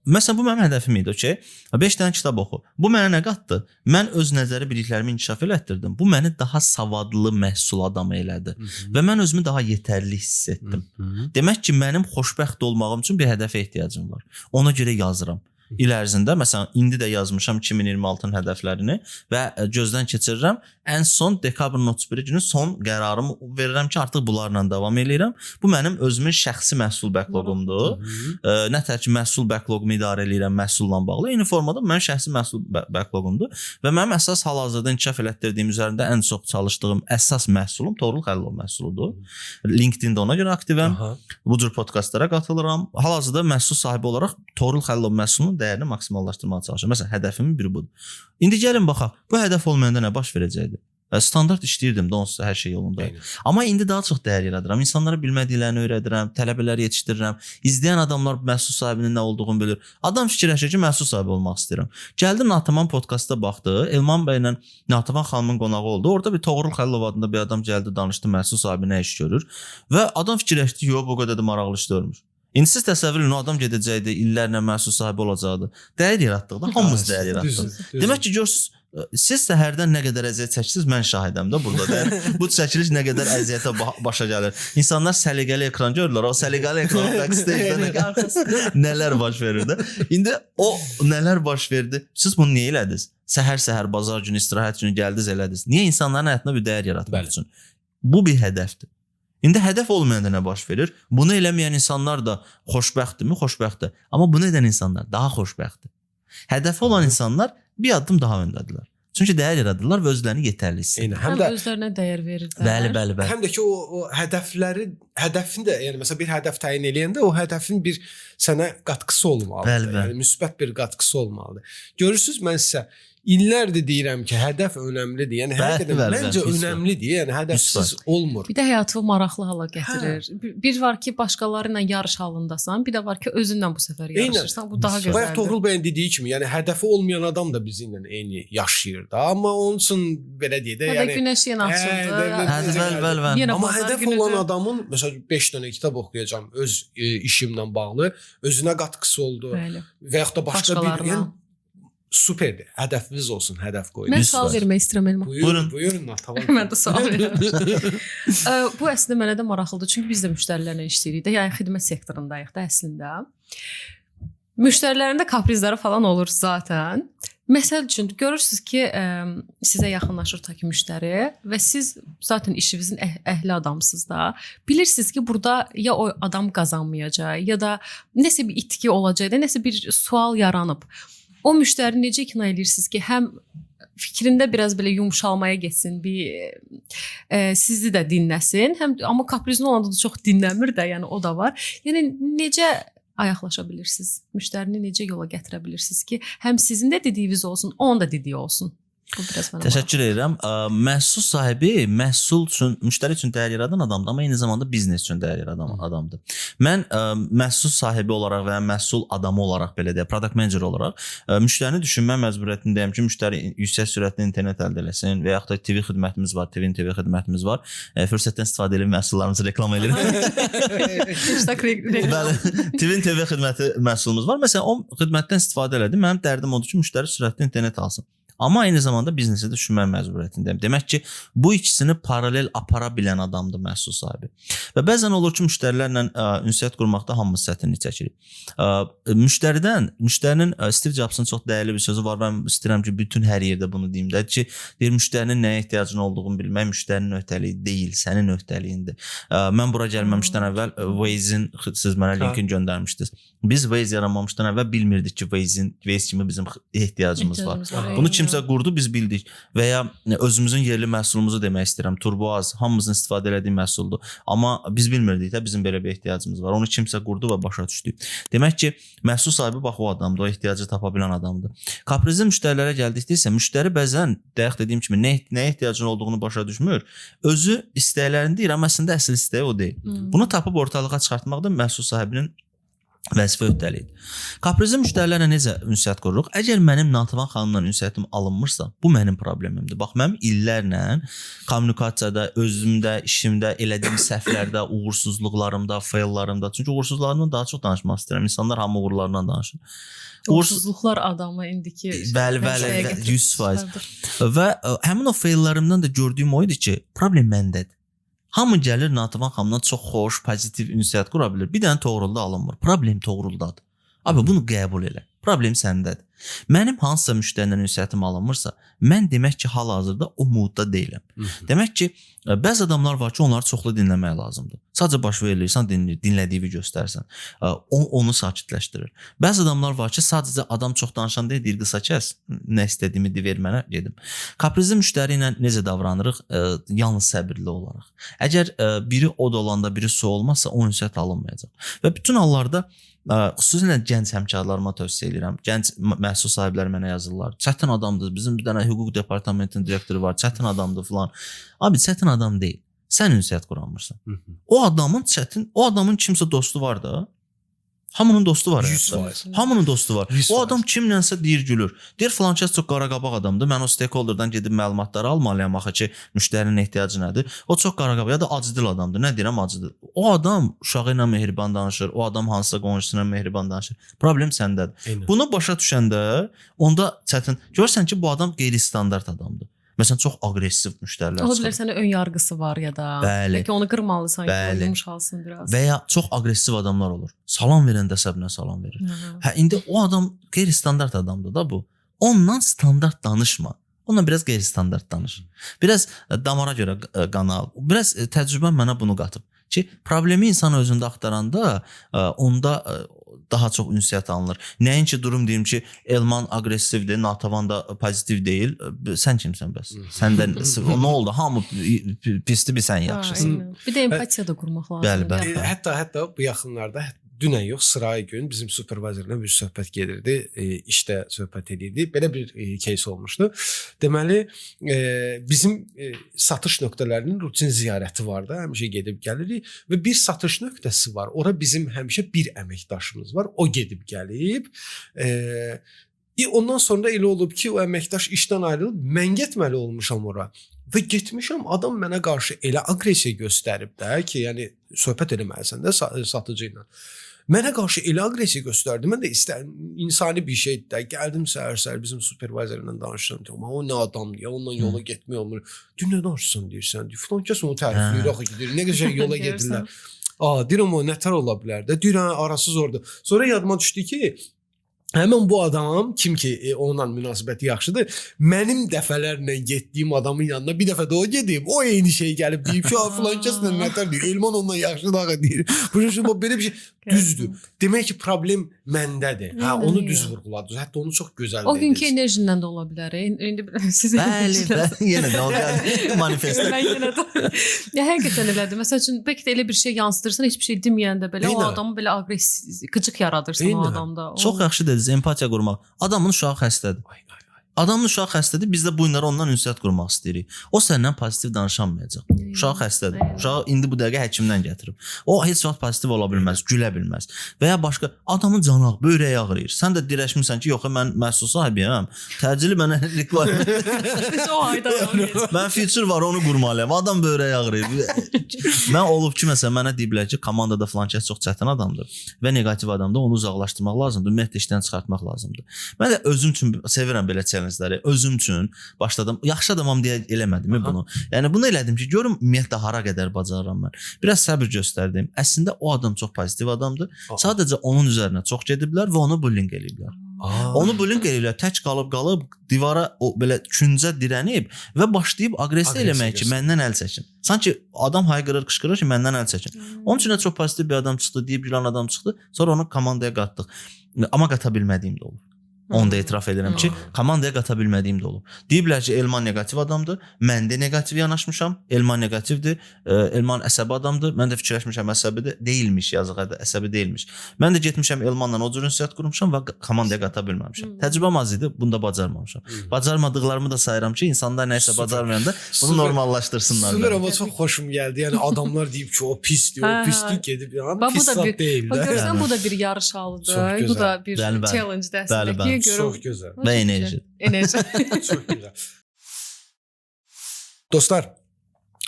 Məsələn, bu mənim hədəfim idi, okey? 5 dənə kitab oxu. Bu mənə nə qatdı? Mən öz nəzəri biliklərimi inkişaf elətdirdim. Bu məni daha savadlı məhsul adamı elədi və mən özümü daha yetərli hiss etdim. Demək ki, mənim xoşbəxt olmağım üçün bir hədəfə ehtiyacım var. Ona görə yazıram. İl ərzində, məsələn, indi də yazmışam 2026-nın hədəflərini və gözdən keçirirəm. Ən son dekabrın 31 günü son qərarımı verirəm ki, artıq bunlarla davam edirəm. Bu mənim özümün şəxsi məhsul backlogumdur. Nətər ki, məhsul backlogumu idarə edirəm məhsulla bağlı. Eyni formada mənim şəxsi məhsul backlogumdur və mənim əsas hal-hazırda inkişaf elətdirdiyim üzərində ən çox çalışdığım əsas məhsulum Toğrul Xəlilov məhsuludur. LinkedIn-də ona görə aktivəm. Bu cür podkastlara qatılıram. Hal-hazırda məhsul sahibi olaraq Toğrul Xəlilov məhsulunun dəyərini maksimallaşdırmağa çalışıram. Məsələn, hədəfimin biri budur. İndi gəlin baxaq, bu hədəf olmayanda nə baş verəcəkdi? Standart işləyirdim də onsuz hər şey yolunda. Amma indi daha çox dəyər yaradıram. İnsanlara bilmədiklərini öyrədirəm, tələbələri yetişdirirəm. İzləyən adamlar məhsul sahibinin nə olduğunu bilir. Adam fikirləşir ki, məhsul sahibi olmaq istəyirəm. Gəldim Nataman podkastda baxdı. Elman bəylə Nataman xanımın qonağı oldu. Orada bir Toğrul Xəlilov adında bir adam gəldi, danışdı məhsul sahibi nə iş görür və adam fikirləşdi, yox, bu qədər də maraqlı iş görmür. İndi siz təsəvvür edin, o adam gedəcəkdi, illərlə məhsul sahibi olacaqdı. Dəyər yaratdıqda hamımız dəyər yaratdıq. Demək ki, görürsüz, siz səhərdən nə qədər əziyyət çəkirsiniz, mən şahidəm də burada. Bu çəkiliş nə qədər əziyyətə başa gəlir. İnsanlar səliqəli ekran görürlər, o səliqəli ekran backstage-də nələr baş verir də. İndi o nələr baş verdi, siz bunu niyə elədiniz? Səhər-səhər, bazar günü, istirahət günü gəldiniz, elədiniz. Niyə insanların həyatına bir dəyər yaratmaq üçün? Bu bir hədəfdir. İndi hədəf olmayanda nə baş verir? Bunu eləməyən insanlar da xoşbəxtdirmi? Xoşbəxtdir. Amma bunu edən insanlar daha xoşbəxtdir. Hədəfi olan insanlar bir addım daha öndədirlər. Çünki dəyər yaradırlar və özlərini yetərli hiss edirlər. Həm də özlərinə dəyər verirlər. Bəli. Həm də ki, o hədəfin də, yəni məsələn bir hədəf təyin eləyəndə o hədəfin bir sənə qatqısı olmalıdır. Yəni müsbət bir qatqısı olmalıdır. Görürsüz, mən sizə illərdir deyirəm ki, hədəf önəmlidir. Yəni həqiqətən məncə önəmlidir. Yəni hədəfsiz olmur. Bir də həyatı maraqlı hala gətirir. Bir var ki, başqaları ilə yarış halındasan, bir də var ki, özünlə bu səfər yarışırsan. Bu daha gözəldir. Bayaq Toğrul bəyin dediyi kimi, yəni hədəfi olmayan adam da bizimlə eyni yaşayır da, amma onun üçün belə deyək də, yəni günəş yenə açıldı. Amma hədəf olan adamın məsələn 5 dənə kitab oxuyacağam öz işimlə bağlı, özünə qatqısı oldu və yaxud da başqa bir, yəni superdir. Hədəfiniz olsun, hədəf qoyun. Mən sual vermək istəyirəm Elman. Buyurun. Tamam. Mən də sual verirəm. Bu əslində mənə də maraqlıdır. Çünki biz də müştərilərlə işləyirik də, yəni xidmət sektorundayıq da əslində. Müştərilərində kaprizləri falan olur zaten. Məsəl üçün görürsüz ki, sizə yaxınlaşır ta ki müştəri və siz zaten işinizin əhli adamsınız da. Bilirsiniz ki, burada ya o adam qazanmayacaq, ya da nəsə bir itki olacaq, da nəsə bir sual yaranıb. O müştəri necə ikna edirsiniz ki, həm fikrində biraz belə yumşalmaya getsin, sizi də dinləsin, həm amma kaprizli olanda da çox dinləmir də, yəni o da var. Yəni necə ayaqlaşa bilirsiniz? Müştərini necə yola gətirə bilirsiniz ki, həm sizin də dediyiniz olsun, onun da dediyi olsun? Təşəkkür edirəm. Məhsul sahibi məhsul üçün, müştəri üçün dəyər yaradan adamdır, amma eyni zamanda biznes üçün dəyər yaradan adamdır. Mən məhsul sahibi olaraq və ya məhsul adamı olaraq belə deyək, product manager olaraq müştərini düşünmə məcburiyyətindəyəm ki, müştəri yüksək sürətli internet əldə eləsin və yaxud da TV xidmətimiz var, TV xidmətimiz var. Fürsətdən istifadə edib məhsullarımızı reklam edirik. TV xidməti məhsulumuz var. Məsələn, o xidmətdən istifadə elədim. Mənim dərdim odur ki, müştəri sürətli internet alsın. Amma eyni zamanda biznesi də düşünmək məcburiyyətindəyəm. Demək ki, bu ikisini paralel apara bilən adamdır məhsul sahibi. Və bəzən olur ki, müştərilərlə ünsiyyət qurmaqda hamımız çətinlik çəkirik. Müştərinin Steve Jobs'ın çox dəyərli bir sözü var və istəyirəm ki, bütün hər yerdə bunu deyim də ki, deyir, müştərinin nəyə ehtiyacın olduğunu bilmək müştərinin öhdəliyi deyil, sənin öhdəliyindir. Mən bura gəlməmişdən əvvəl Waze-in, siz mənə linkini göndərmişdiniz. Biz Waze yaranmamışdan əvvəl bilmirdik ki, Waze kimi bizim ehtiyacımız var. Bunu kim kimsə qurdu, biz bildik. Və ya özümüzün yerli məhsulumuzu demək istəyirəm. Turboaz hamımızın istifadə etdiyi məhsuldur. Amma biz bilmirdik də bizim belə bir ehtiyacımız var. Onu kimsə qurdu və başa düşdük. Demək ki, məhsul sahibi bax o adamdır, o ehtiyacı tapa bilən adamdır. Kaprizli müştərilərə gəldikdə isə müştəri bəzən bayaq dediyim kimi nəyə ehtiyacın olduğunu başa düşmür. Özü istəklərini deyir, amma əslində əsl istəyi o deyil. Bunu tapıb ortalığa çıxartmaq da məhsul sahibinin vəzifə öhdəliyidir. Kaprizli müştərilərlə necə ünsiyyət qururuq? Əgər mənim Nativan xanımla ünsiyyətim alınmırsa, bu mənim problemimdir. Bax, mənim illərlə kommunikasiyada, özümdə, işimdə, elədiyim səhvlərdə, uğursuzluqlarımda, faillarımda, çünki uğursuzluqlarımdan daha çox danışmaq istəyirəm. İnsanlar hamı uğurlarından danışır. Uğursuzluqlar adamı indiki bəli, 100%. Və həmin o faillərimdən də gördüyüm o idi ki, problem məndədir. Hamı gəlir Nativan xanımdan çox xoş, pozitiv ünsiyyət qura bilir. Bir dənə Toğrulda alınmır. Problem Toğruldadır. Abi bunu qəbul elə. Problem səndədir. Mənim hansısa müştərinin ünsiyyətim alınmırsa, mən demək ki, hal-hazırda o moodda deyiləm. Demək ki, bəzi adamlar var ki, onları çoxlu dinləmək lazımdır. Sadəcə baş verirsən, dinlədiyini göstərsən. Onu sakitləşdirir. Bəzi adamlar var ki, sadəcə adam çox danışan deyil, deyir qısa kəs, nə istədiyimi ver mənə, gedim. Kaprizli müştəri ilə necə davranırıq? Yalnız səbirli olaraq. Əgər biri od olanda, biri su olmazsa, o ünsiyyət alınmayacaq. Və bütün hallarda xüsusilə gənc həmkarlarıma tövsiyə edirəm. Gənc məhsul sahibləri mənə yazırlar. Çətin adamdır. Bizim bir dənə hüquq departamentinin direktoru var. Çətin adamdır filan. Abi çətin adam deyil. Sən ünsiyyət quranmırsan. O adamın kimsə dostu var da. Hamının dostu var. Hamının dostu var. O adam kimlənsə deyir gülür. Deyir filan kəs çox qaraqabaq adamdır. Mən o stakeholderdan gedib məlumatları almalıyam axı ki, müştərinin ehtiyacı nədir? O çox qaraqabaq ya da acıdil adamdır. Nə deyirəm, acıdil. O adam uşağı ilə mehriban danışır. O adam hansısa qonşusu ilə mehriban danışır. Problem səndədir. Bunu başa düşəndə onda çətin. Görsən ki, bu adam qeyri-standart adamdır. Məsələn, çox aqressiv müştərilər çıxır. Ola bilər sənə ön yarğısı var ya da bəlkə onu qırmalısan, yumuşalsın biraz. Və ya çox aqressiv adamlar olur. Salam verəndə səbinə salam verir. İndi o adam qeyri-standart adamdır da bu. Ondan standart danışma. Onunla biraz qeyri-standart danış. Biraz damara görə qan al. Biraz təcrübəm mənə bunu qatıb ki, problemi insan özündə axtaranda onda daha çox ünsiyyət alınır. Nəinki durum deyim ki, Elman aqressivdir, Natavan da pozitiv deyil. Sən kimsən bəs? Səndən nə oldu? Hamı pisdir, bir sən yaxşısan. Bir də empatiya da qurmaq lazımdır. Bəli. Hətta bu yaxınlarda dünən yox, sırayı gün bizim supervizorla bir söhbət gedirdi, işdə söhbət edirdi. Belə bir кейs olmuşdu. Deməli, bizim satış nöqtələrinin rutin ziyarəti var da, həmişə gedib gəlirik və bir satış nöqtəsi var. Ora bizim həmişə bir əməkdaşımız var. O gedib gəlib. Ondan sonra elə olub ki, o əməkdaş işdən ayrılıb, mən getməli olmuşam ora. Və getmişəm, adam mənə qarşı elə aqressiya göstərib də ki, yəni söhbət eləməlisən də satıcı ilə. Mənə qarşı elə aqressiya göstərdi. Mən də insani bir şeydir də. Gəldim səhər-səhər bizim supervizorla danışdım. Amma o nə adamdır ya, onunla yola getmək olmur. Dün nə danışsan deyirsən? Filan kəs onu tərifləyir axı gedir. Nə gözəl yola gedirlər. Deyirəm o nətər ola bilər də. Deyirəm arasız orada. Sonra yadıma düşdü ki, həmin bu adam, kim ki onunla münasibəti yaxşıdır, mənim dəfələrlə getdiyim adamın yanına bir dəfə də o gedib, o eyni şey gəlib deyib ki, filan kəslə nətər deyir, Elman onunla yaxşıdır axı deyir. Bu belə bir şey düzdür. Demək ki, problem məndədir. Onu düz vurğuladınız. Hətta onu çox gözəl dediniz. O günkü enerjindən də ola bilər. İndi sizin yenə də o gəldi manifestə. Həqiqətən elədir. Məsəl üçün bəlkə də elə bir şey yansıdırsan, heç bir şey deməyəndə belə o adamı belə aqressiv, qıcıq yaradırsan o adamda. Çox yaxşı dediniz, empatiya qurmaq. Adamın uşağı xəstədir. Adamın uşağı xəstədir, biz də bu günləri ondan ünsiyyət qurmaq istəyirik. O səndən pozitiv danışamayacaq. Uşağı xəstədir. Uşağı indi bu dəqiqə həkimdən gətirib. O heç vaxt pozitiv ola bilməz, gülə bilməz. Və ya başqa adamın canı böyrəyi ağrıyır. Sən də dirəşmirsən ki, yox, mən məhsul sahibiyəm. Təcili mənə requirement. Mən feature var, onu qurmalıyam. Adam böyrəyi ağrıyır. Mən olub ki, məsələn, mənə deyiblər ki, komandada filan kəs çox çətin adamdır və neqativ adamdır, onu uzaqlaşdırmaq lazımdır, ümumiyyətlə işdən çıxartmaq lazımdır. Mən də özüm üçün sevirəm belə challenge-ləri. Özüm üçün başladım. Yaxşı adamam deyə eləmədim bunu. Yəni bunu elədim ki, görüm ümumiyyətlə hara qədər bacarıram mən. Biraz səbir göstərdim. Əslində o adam çox pozitiv adamdır. Sadəcə onun üzərinə çox gediblər və onu bullying eləyiblər. Onu bullying eləyiblər. Tək qalıb divara o belə küncə dirənib və başlayıb aqressiya eləmək ki, məndən əl çəkin. Sanki adam hayqırır, qışqırır ki, məndən əl çəkin. Onun üçün də çox pozitiv bir adam çıxdı, deyib gülan adam çıxdı. Sonra onu komandaya qatdıq. Amma qata bilmədiyim də olur. Onu da etiraf edirəm ki, komandaya qata bilmədiyim də olub. Deyiblər ki, Elman neqativ adamdır. Mən də neqativ yanaşmışam. Elman neqativdir. Elman əsəbi adamdır. Mən də fikirləşmişəm əsəbi deyilmiş, yazıq əsəbi deyilmiş. Mən də getmişəm Elmanla o cür ünsiyyət qurmuşam və komandaya qata bilməmişəm. Təcrübəm az idi, bunu da bacarmamışam. Bacarmadıqlarımı da sayıram ki, insanlar nəsə bacarmayanda bunu normallaşdırsınlar. Süper, amma çox xoşum gəldi. Yəni adamlar deyib ki, o pisdir, o pislik gedib. Yəni pis zat deyil də. Görürsən, bu da bir yarış halıdır. Bu da bir challenge dəstəki. Çox gözəl. Və enerji. Çox gözəl. Dostlar,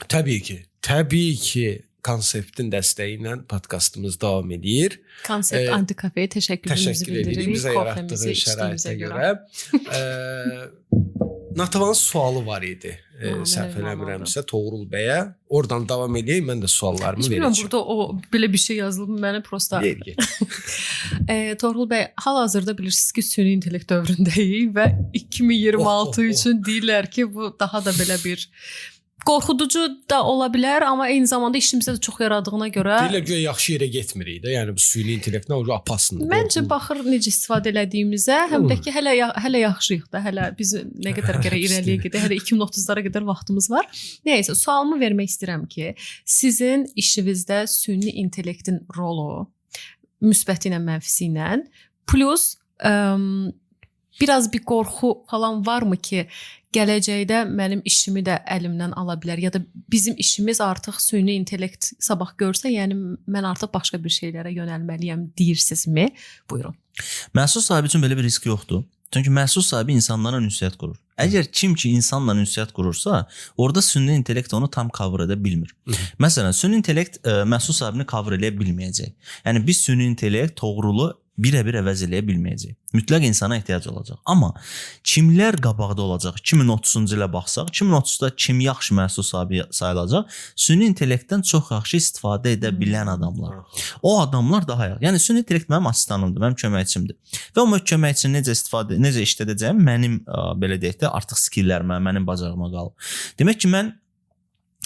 təbii ki, konseptin dəstəyi ilə podkastımız davam edir. Konsept Antikafeyə təşəkkürümüzü bildiririk. Bizə yaratdığı şəraitə görə. Natavanın sualı var idi. Səhv eləmirəmsə Toğrul bəyə. Oradan davam edeyim, mən də suallarımı verəcəm. Burada o belə bir şey yazılıb mənə prosta. Toğrul bəy, hal-hazırda bilirsiniz ki, süni intellekt dövründəyik və 2026 üçün deyirlər ki, bu daha da belə bir qorxuducu da ola bilər, amma eyni zamanda işimizdə də çox yaradığına görə deyirlər ki, yaxşı yerə getmirik də. Yəni bu süni intellektlə o apasındır. Məncə baxır necə istifadə elədiyimizə, həm də ki hələ yaxşıyıq da, hələ biz nə qədər gərək irəliyə gedək, hələ 2030-lara qədər vaxtımız var. Nəysə, sualımı vermək istəyirəm ki, sizin işinizdə süni intellektin rolu müsbəti ilə, mənfisi ilə, plus biraz bir qorxu falan varmı ki, gələcəkdə mənim işimi də əlimdən ala bilər ya da bizim işimiz artıq süni intellekt sabah görsə, yəni mən artıq başqa bir şeylərə yönəlməliyəm deyirsinizmi? Buyurun. Məhsul sahibi üçün belə bir risk yoxdur. Çünki məhsul sahibi insanlarla ünsiyyət qurur. Əgər kim ki insanla ünsiyyət qurursa, orada süni intellekt onu tam cover edə bilmir. Məsələn, süni intellekt məhsul sahibini cover edə bilməyəcək. Yəni biz süni intellekt Toğrulu birə-bir əvəz eləyə bilməyəcək. Mütləq insana ehtiyac olacaq. Amma kimlər qabaqda olacaq? 2030-cu ilə baxsaq, 2030-da kim yaxşı məhsul sahibi sayılacaq? Süni intellektdən çox yaxşı istifadə edə bilən adamlar. O adamlar daha yaxşı. Yəni süni intellekt mənim asistanımdır, mənim köməkçimdir. Və o köməkçini necə işlədəcəyim mənim belə deyək də artıq skilllərimə, mənim bacarığıma qalıb. Demək ki, mən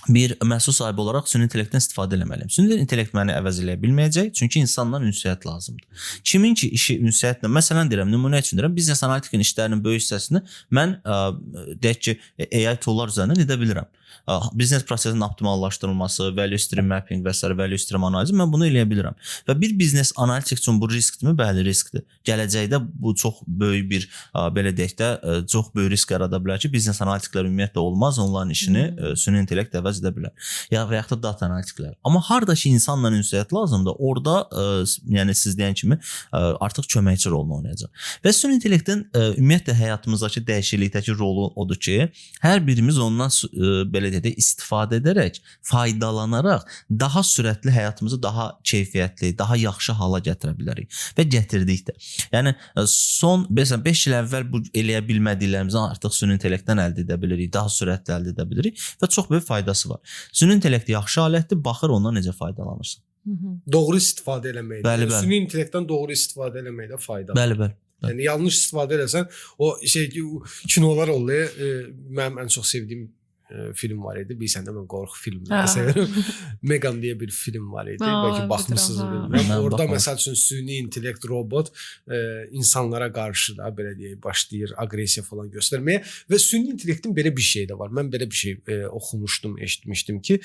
bir məhsul sahibi olaraq süni intellektdən istifadə eləməliyəm. Süni intellekt məni əvəz eləyə bilməyəcək, çünki insanla ünsiyyət lazımdır. Kimin ki işi ünsiyyətlə, məsələn deyirəm, nümunə üçün deyirəm, biznes analitikinin işlərinin böyük hissəsini mən deyək ki, AI toollar üzərindən edə bilirəm. Biznes prosesinin optimallaşdırılması, value stream mapping və s. value stream analizi, mən bunu eləyə bilirəm. Və bir biznes analitik üçün bu riskdirmi? Bəli, riskdir. Gələcəkdə bu çox böyük bir, belə deyək də, çox böyük risk yarada bilər ki, biznes analitiklər ümumiyyətlə olmaz, onların işini süni intellekt əvəz edə bilər. Ya və yaxud da data analitiklər. Amma harda ki, insanla ünsiyyət lazımdır, orada, yəni siz deyən kimi, artıq köməkçi rolunu oynayacaq. Və süni intellektin ümumiyyətlə həyatımızdakı dəyişiklikdəki rolu odur ki, hər birimiz ondan belə deyək, istifadə edərək, faydalanaraq daha sürətli həyatımızı daha keyfiyyətli, daha yaxşı hala gətirə bilərik və gətirdik də. Yəni son 5 il əvvəl bu eləyə bilmədiklərimizi artıq süni intellektdən əldə edə bilirik, daha sürətli əldə edə bilirik və çox böyük faydası var. Süni intellekt yaxşı alətdir, baxır ondan necə faydalanırsan. Doğru istifadə eləməkdə. Bəli. Süni intellektdən doğru istifadə eləməkdə fayda var. Bəli. Yəni yanlış istifadə eləsən, o kinolar olur. Mənim ən çox sevdiyim film var idi. Bilirsən də mən qorxu filmləri sevirəm. Megan deyə bir film var idi. Bəlkə baxmısınız bilmirəm. Orada məsəl üçün süni intellekt robot insanlara qarşı da belə deyək başlayır aqressiya falan göstərməyə və süni intellektin belə bir şey də var. Mən belə bir şey oxumuşdum, eşitmişdim ki,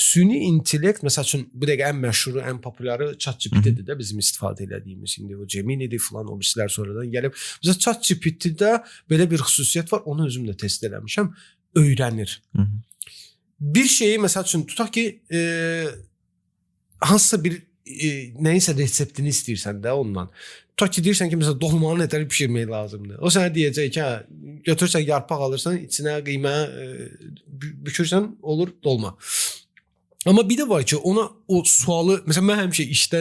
süni intellekt məsəl üçün bu dəqiqə ən məşhuru, ən populyarı ChatGPT-dir də bizim istifadə elədiyimiz. İndi o Gemini-dir falan, o birislər sonradan gəlib. Bizə ChatGPT-də belə bir xüsusiyyət var. Onu özüm də test eləmişəm. Öyrənir. Bir şeyi məsəl üçün tutaq ki, hansısa bir nəyinsə reseptini istəyirsən də ondan. Tutaq ki, deyirsən ki, məsələn, dolmanı nətər bişirmək lazımdır. O sənə deyəcək ki, götürsən yarpaq alırsan, içinə qiymə bükürsən, olur dolma. Amma bir də var ki, ona o sualı, məsələn, mən həmişə işdə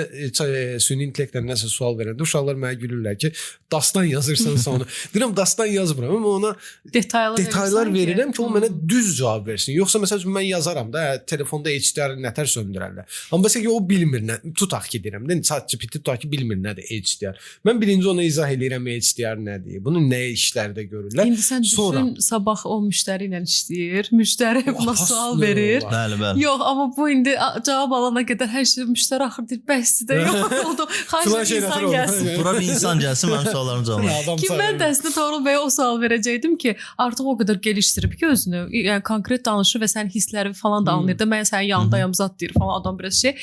süni intellektdən nəsə sual verəndə uşaqlar mənə gülürlər ki, dastan yazırsansa onu. Deyirəm, dastan yazmıram, amma ona detaylar verirəm ki, o mənə düz cavab versin. Yoxsa məsəl üçün mən yazaram da, telefonda HDR nətər söndürərlər. Amma məsələn ki, o bilmir nə, tutaq ki, deyirəm, ChatGPT tutaq ki, bilmir nədir HDR. Mən birinci ona izah eləyirəm HDR nədir, bunu nə işlərdə görürlər. İndi sən düşün, sabah o müştəri ilə işləyir, müştəri buna sual verir. Bəli. Yox, amma bu indi cavab alana salana qədər hər şey müştəri axır deyir, bəsdir də yox oldu. Filan Xahiş şey insan nəfər oldu. gəlsin. Bura bir insan gəlsin, mənim suallarım cavablanır. Ki mən də əslində Toğrul bəyə o sual verəcəkdim ki, artıq o qədər gəlişdirib ki özünü, yəni konkret danışır və sənin hissləri falan da anlayır da, mən sənin yanındayam zat deyir falan adam biraz şey.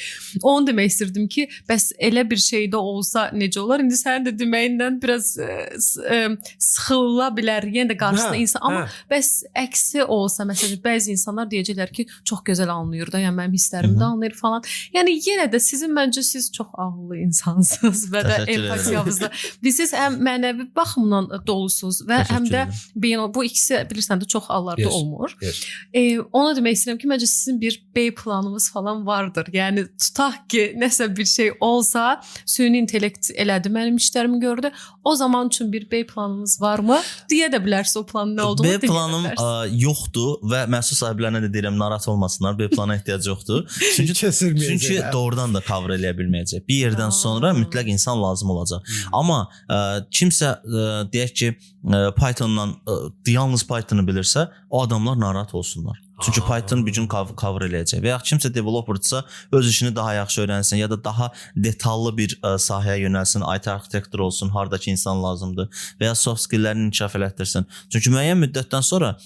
Onu demək istirdim ki, bəs elə bir şeydə olsa necə olar? İndi sənin də deməyindən biraz sıxıla bilər, yenə də qarşısında insan, amma bəs əksi olsa, məsələn, bəzi insanlar deyəcəklər ki, çox gözəl anlayır da, yəni mənim hisslərimi də anlayır falan. Yəni yenə də sizin məncə siz çox ağıllı insansınız və də empatiyavızda. Siz həm mənəvi baxımdan dolusunuz və həm də bu ikisi bilirsən də çox hallarda olmur. Ona demək istəyirəm ki, məncə sizin bir B planınız falan vardır. Yəni tutaq ki, nəsə bir şey olsa, süni intellekt elədi, mənim işlərimi gördü. O zaman üçün bir B planınız varmı? Deyə də bilərsiniz o planın nə olduğunu. B planım yoxdur və məhsul sahiblərinə də deyirəm, narahat olmasınlar. B plana ehtiyac yoxdur. Çünki doğrudan da cover eləyə bilməyəcək. Bir yerdən sonra mütləq insan lazım olacaq. Amma kimsə deyək ki, Pythondan yalnız Pythonu bilirsə, o adamlar narahat olsunlar. Çünki Python bir gün cover eləyəcək. Və ya kimsə developerdirsə, öz işini daha yaxşı öyrənsin ya da daha detallı bir sahəyə yönəlsin, IT arxitektor olsun, hardakı insan lazımdır və ya soft skilllərini inkişaf elətdirsin. Çünki müəyyən müddətdən sonra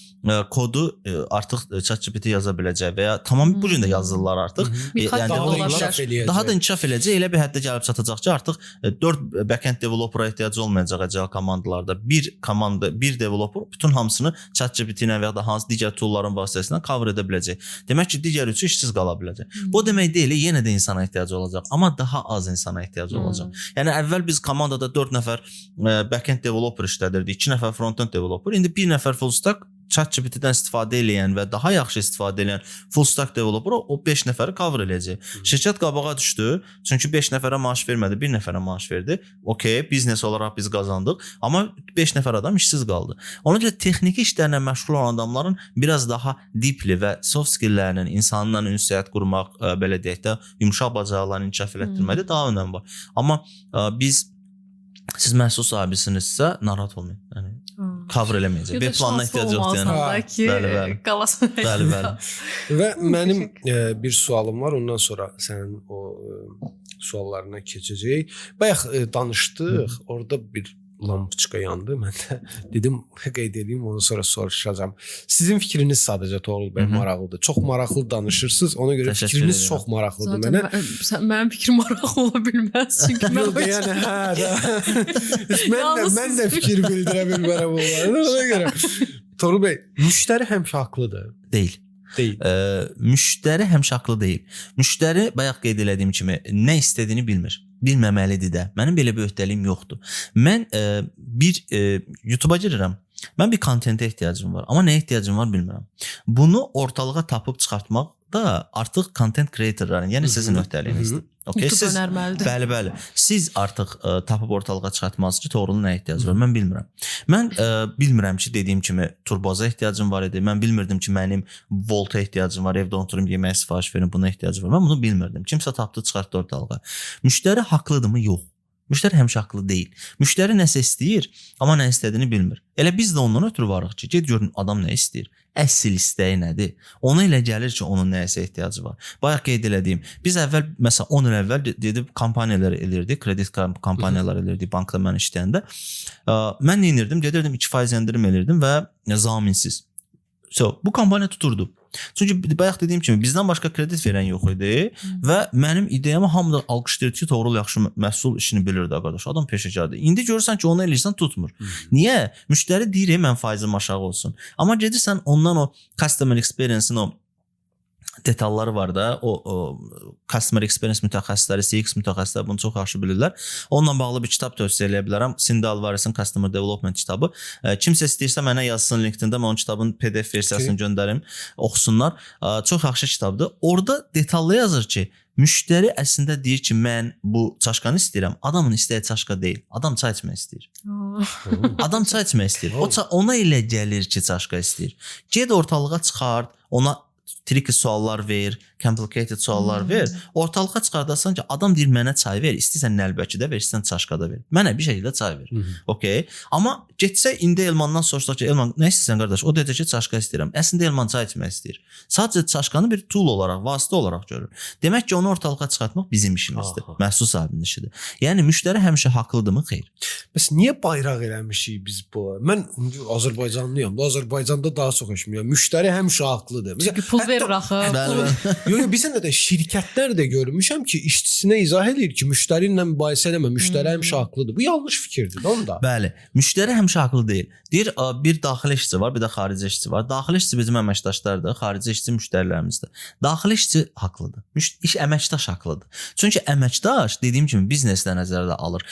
kodu artıq ChatGPT yaza biləcək və ya tamam bu gün də yazırlar artıq. Yəni daha da inkişaf eləyəcək. Elə bir həddə gəlib çatacaq ki, artıq 4 backend developera ehtiyac olmayacaq agile komandalarda. Bir developer bütün hamısını ChatGPT ilə və ya da hansı digər toolların vasitəsilə cover edə biləcək. Demək ki, digər üçü işsiz qala biləcək. Bu demək deyil, yenə də insana ehtiyac olacaq, amma daha az insana ehtiyac olacaq. Yəni əvvəl biz komandada 4 nəfər backend developer işlədirdik, 2 nəfər frontend developer, indi 1 nəfər full stack ChatGPT-dən istifadə edən və daha yaxşı istifadə edən full stack developer o 5 nəfəri cover eləyəcək. Şirkət qabağa düşdü, çünki 5 nəfərə maaş vermədi, 1 nəfərə maaş verdi. Okay, biznes olaraq biz qazandıq, amma 5 nəfər adam işsiz qaldı. Ona görə texniki işlərlə məşğul olan adamların biraz daha deepli və soft skilllərinin, insanla ünsiyyət qurmaq, belə deyək də, yumşaq bacarıqlarını inkişaf elətdirməkdə daha önəm var. Amma siz məhsul sahibisinizsə, narahat olmayın. Yəni cover eləməyəcək. Bir planına ehtiyac yoxdur. Bəli. Və mənim bir sualım var, ondan sonra sənin o suallarına keçəcəyik. Bayaq danışdıq, orada bir lampoçka yandı. Mən də dedim, qeyd edeyim, ondan sonra soruşacağam. Sizin fikriniz sadəcə Toğrul bəy maraqlıdır. Çox maraqlı danışırsınız. Ona görə fikriniz çox maraqlıdır mənə. Mənim fikrim maraqlı ola bilməz. Çünki mən də fikir bildirə bilmərəm onlara. Ona görə Toğrul bəy, müştəri həmişə haqlıdır. Deyil. Müştəri həmişə haqlı deyil. Müştəri bayaq qeyd elədiyim kimi nə istədiyini bilmir. Bilməməlidir də. Mənim belə bir öhdəliyim yoxdur. Mən YouTube-a girirəm. Mən bir kontentə ehtiyacım var, amma nəyə ehtiyacım var bilmirəm. Bunu ortalığa tapıb çıxartmaq da artıq content creatorların, yəni sizin öhdəliyinizdir. Okay, YouTube önərməlidir. Bəli. Siz artıq tapıb ortalığa çıxartmalısınız ki, Toğrulun nə ehtiyacı var? Mən bilmirəm. Mən bilmirəm ki, dediyim kimi turboza ehtiyacım var idi. Mən bilmirdim ki, mənim volta ehtiyacım var. Evdə oturum yemək sifariş verin, buna ehtiyacım var. Mən bunu bilmirdim. Kimsə tapdı, çıxartdı ortalığa. Müştəri haqlıdırmı? Yox. Müştəri həmişə haqlı deyil. Müştəri nəsə istəyir, amma nə istədiyini bilmir. Elə biz də ondan ötürü varıq ki, get görün adam nə istəyir. Əsl istəyi nədir? Ona elə gəlir ki, onun nəyisə ehtiyacı var. Bayaq qeyd elədiyim, biz əvvəl, məsələn 10 il əvvəl gedib kampaniyalar elirdik, kredit kampaniyalar elirdik bankda mən işləyəndə. Mən nə edirdim? Gedirdim 2% endirim elirdim və zaminsiz. Bu kampaniya tuturdu. Çünki bayaq dediyim kimi bizdən başqa kredit verən yox idi və mənim ideyamı hamı da alqışlayırdı ki, Toğrul yaxşı məhsul işini bilirdi qardaş. Adam peşəkardır. İndi görürsən ki, onu eləyirsən tutmur. Niyə? Müştəri deyir, mən faizim aşağı olsun. Amma gedirsən ondan o customer experience-in o detalları var da, o customer experience mütəxəssisləri, CX mütəxəssisləri bunu çox yaxşı bilirlər. Onunla bağlı bir kitab tövsiyə edə bilərəm. Cindy Alvarez'in Customer Development kitabı. Kimsə istəyirsə mənə yazsın LinkedIn-də, mən onun kitabın PDF versiyasını göndərim, oxusunlar. Çox yaxşı kitabdır. Orada detallı yazır ki, müştəri əslində deyir ki, mən bu çaşkanı istəyirəm. Adamın istəyi çaşka deyil. Adam çay içmək istəyir. Adam çay içmək istəyir. Ona elə gəlir ki, çaşka istəyir. Ged ortalığa çıxart, ona tricky suallar ver, complicated suallar ver. Ortalığa çıxardasan ki, adam deyir mənə çay ver, istəyirsən nəlbəkidə ver, istəyirsən çaşkada ver. Mənə bir şəkildə çay ver. Okay? Amma getsə indi Elmandan soruşsa ki, Elman nə istəyirsən qardaş? O deyəcək ki, çaşka istəyirəm. Əslində Elman çay içmək istəyir. Sadəcə çaşkanı bir tool olaraq, vasitə olaraq görür. Demək ki, onu ortalığa çıxartmaq bizim işimizdir. Məhsul sahibinin işidir. Yəni müştəri həmişə haqlıdırmı? Xeyr. Bəs niyə bayraq eləmişik biz bu? Mən Azərbaycanlıyam. Bu Azərbaycanda daha çox eşitmirəm. Müştəri həmişə haqlıdır. Çünki pul verir axı. Yox, bizə də şirkətlər də görmüşəm ki, işçisinə izah edir ki, müştəri ilə mübahisə eləmə, müştəri həmişə haqlıdır. Bu yanlış fikirdir onda. Bəli, müştəri həmişə haqlı deyil. Deyir, bir daxili işçi var, bir də xarici işçi var. Daxili işçi bizim əməkdaşlardır, xarici işçi müştərilərimizdir. Daxili işçi haqlıdır. İş əməkdaş haqlıdır. Çünki əməkdaş dediyim kimi bizneslə nəzərdə alır.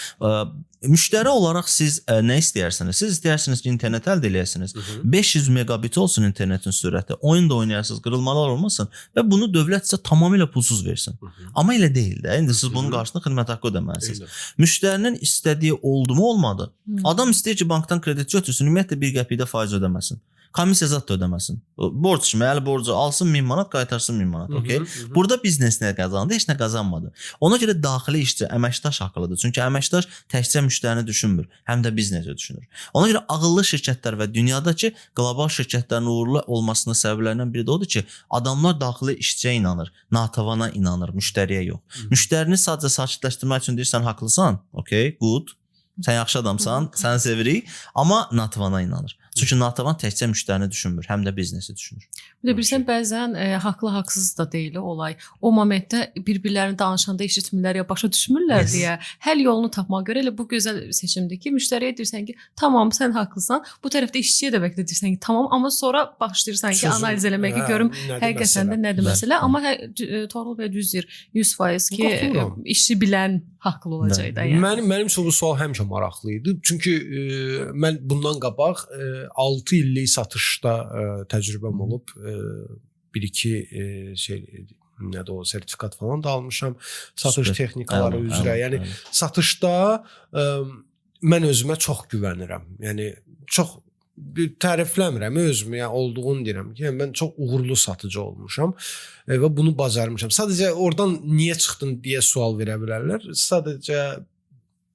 Müştəri olaraq siz nə istəyirsiniz? Siz istəyirsiniz ki, internet əldə eləyəsiniz. 500 megabit olsun internetin sürəti. Oyun da oynayarsınız, qırılmalar olmasın və bunu dövlət sizə tamamilə pulsuz versin. Amma elə deyil də. İndi siz bunun qarşılığında xidmət haqqı ödəməlisiniz. Müştərinin istədiyi oldu mu, olmadı? Adam istəyir ki, bankdan kredit götürsün, ümumiyyətlə bir qəpikdə faiz ödəməsin. Komissiya zat da ödəməsin. Borc kimi, əli borcu alsın 1000 manat, qaytarsın 1000 manat. Okay? Burada biznes nə qazandı, heç nə qazanmadı. Ona görə daxili işçi, əməkdaş haqlıdır. Çünki əməkdaş təkcə müştərini düşünmür, həm də biznesi düşünür. Ona görə ağıllı şirkətlər və dünyadakı qlobal şirkətlərin uğurlu olmasının səbəblərindən biri də odur ki, adamlar daxili işçiyə inanır, natavana inanır, müştəriyə yox. Müştərini sadəcə sakitləşdirmək üçün deyirsən haqlısan, okay, good. Sən yaxşı adamsan, səni sevirik, amma natavana inanır. Çünki natavan təkcə müştərini düşünmür, həm də biznesi düşünür. Bir də bilirsən, bəzən haqlı, haqsız da deyil olay. O momentdə bir-birlərini danışanda eşitmirlər ya başa düşmürlər deyə həll yolunu tapmağa görə elə bu gözəl seçimdir ki, müştəriyə deyirsən ki, tamam, sən haqlısan. Bu tərəfdə işçiyə də bəlkə deyirsən ki, tamam, amma sonra başlayırsan ki, analiz eləməyə ki, görüm həqiqətən də nədir məsələ. Amma Toğrul bəy düz deyir, 100% ki, işi bilən haqlı olacaq da. Mənim üçün bu sual həmişə maraqlı idi. Çünki mən bundan qabaq 6 illik satışda təcrübəm olub. Bir-iki nədir o, sertifikat falan da almışam satış texnikaları üzrə. Yəni satışda mən özümə çox güvənirəm. Yəni çox tərifləmirəm özümü, yəni olduğunu deyirəm ki, mən çox uğurlu satıcı olmuşam və bunu bacarmışam. Sadəcə oradan niyə çıxdın deyə sual verə bilərlər. Sadəcə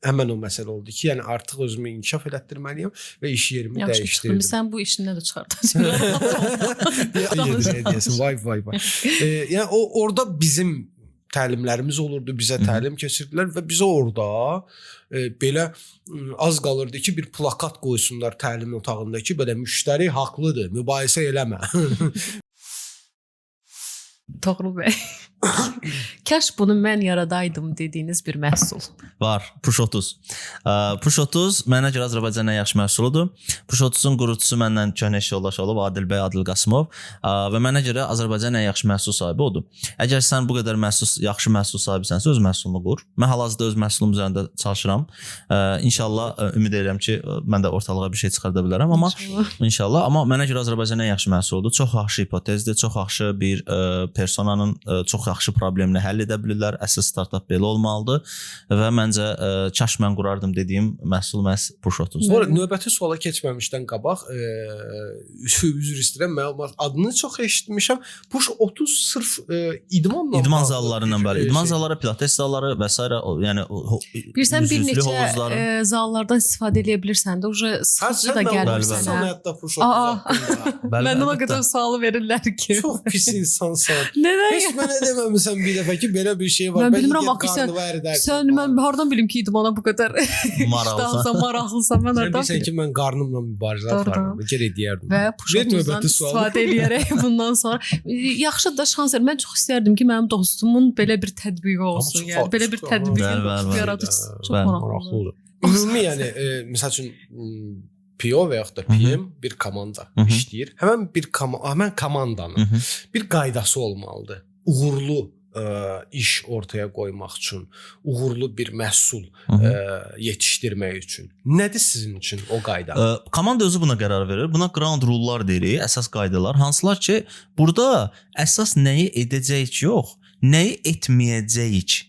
həmən o məsələ oldu ki, yəni artıq özümü inkişaf elətdirməliyəm və iş yerimi dəyişdirdim. Sən bu işindən də çıxardın. Deyəsən, vay. Yəni orada bizim təlimlərimiz olurdu, bizə təlim keçirdilər və bizə orada belə az qalırdı ki, bir plakat qoysunlar təlim otağında ki, belə müştəri haqlıdır, mübahisə eləmə. Toğrul bəy, kaş bunu mən yaradaydım dediyiniz bir məhsul. Var, Push 30. Push 30 mənə görə Azərbaycanın ən yaxşı məhsuludur. Push 30-un qurucusu məndən köhnə iş yoldaş olub, Adil bəy, Adil Qasımov və mənə görə Azərbaycanın ən yaxşı məhsul sahibi odur. Əgər sən bu qədər yaxşı məhsul sahibisənsə, öz məhsulunu qur. Mən hal-hazırda öz məhsulum üzərində çalışıram. İnşallah ümid edirəm ki, mən də ortalığa bir şey çıxarda bilərəm, amma inşallah. Amma mənə görə Azərbaycanın ən yaxşı məhsuludur. Çox yaxşı hipotezdir, çox yaxşı bir personanın çox yaxşı problemini həll edə bilirlər. Əsas startap belə olmalıdır və məncə kaş mən qurardım dediyim məhsul məhz Push 30. Sonra növbəti suala keçməmişdən qabaq üzr istəyirəm, məlumat adını çox eşitmişəm. Push 30 sırf idman zalları ilə bəli. İdman zalları, pilates zalları və s. yəni bilirsən bir neçə zallardan istifadə edə bilirsən də, uje sıxıcı da gəlir sənə. Hətta Push 30 haqqında. Məndən o qədər sual verirlər ki. Çox pis insansan. Nədən? Heç mənə deməmisən bir dəfə ki, belə bir şey var. Mən bilmirəm, sən mən hardan bilim ki, idmana bu qədər maraqlısan. Mən hardan bilirsən ki, mən qarnımla mübarizə aparıram. Gərək deyərdim. Və Push 30-dan istifadə eləyərək bundan sonra yaxşı da şans verir. Mən çox istərdim ki, mənim dostumun belə bir tədbiqi olsun. Yəni belə bir tədbiqin yaradıcısı çox maraqlıdır. Ümumi yəni məsəl üçün PO və yaxud da PM bir komanda işləyir. Həmən komandanın bir qaydası olmalıdır. Uğurlu iş ortaya qoymaq üçün, uğurlu bir məhsul yetişdirmək üçün. Nədir sizin üçün o qayda? Komanda özü buna qərar verir. Buna ground rule-lar deyirik, əsas qaydalar. Hansılar ki, burada əsas nəyi edəcəyik yox, nəyi etməyəcəyik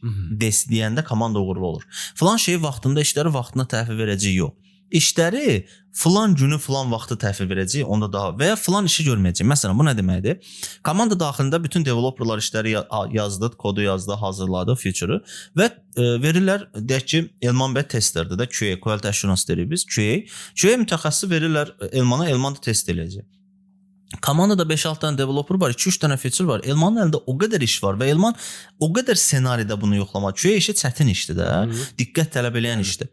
deyəndə komanda uğurlu olur. Falan şeyi vaxtında, işləri vaxtına təhvil verəcək yox. işləri filan günü filan vaxtı təhvil verəcək, onda daha və ya filan işi görməyəcək. Məsələn, bu nə deməkdir? Komanda daxilində bütün developerlar işləri yazdı, kodu yazdı, hazırladı, feature-ı və verirlər, deyək ki, Elman bəy testerdir də, QA, Quality Assurance deyirik biz, QA mütəxəssisi verirlər Elmana, Elman da test eləyəcək. Komandada 5-6 dənə developer var, 2-3 dənə feature var. Elmanın əlində o qədər iş var və Elman o qədər ssenariydə bunu yoxlamaq. QA işi çətin işdir də, diqqət tələb edən işdir.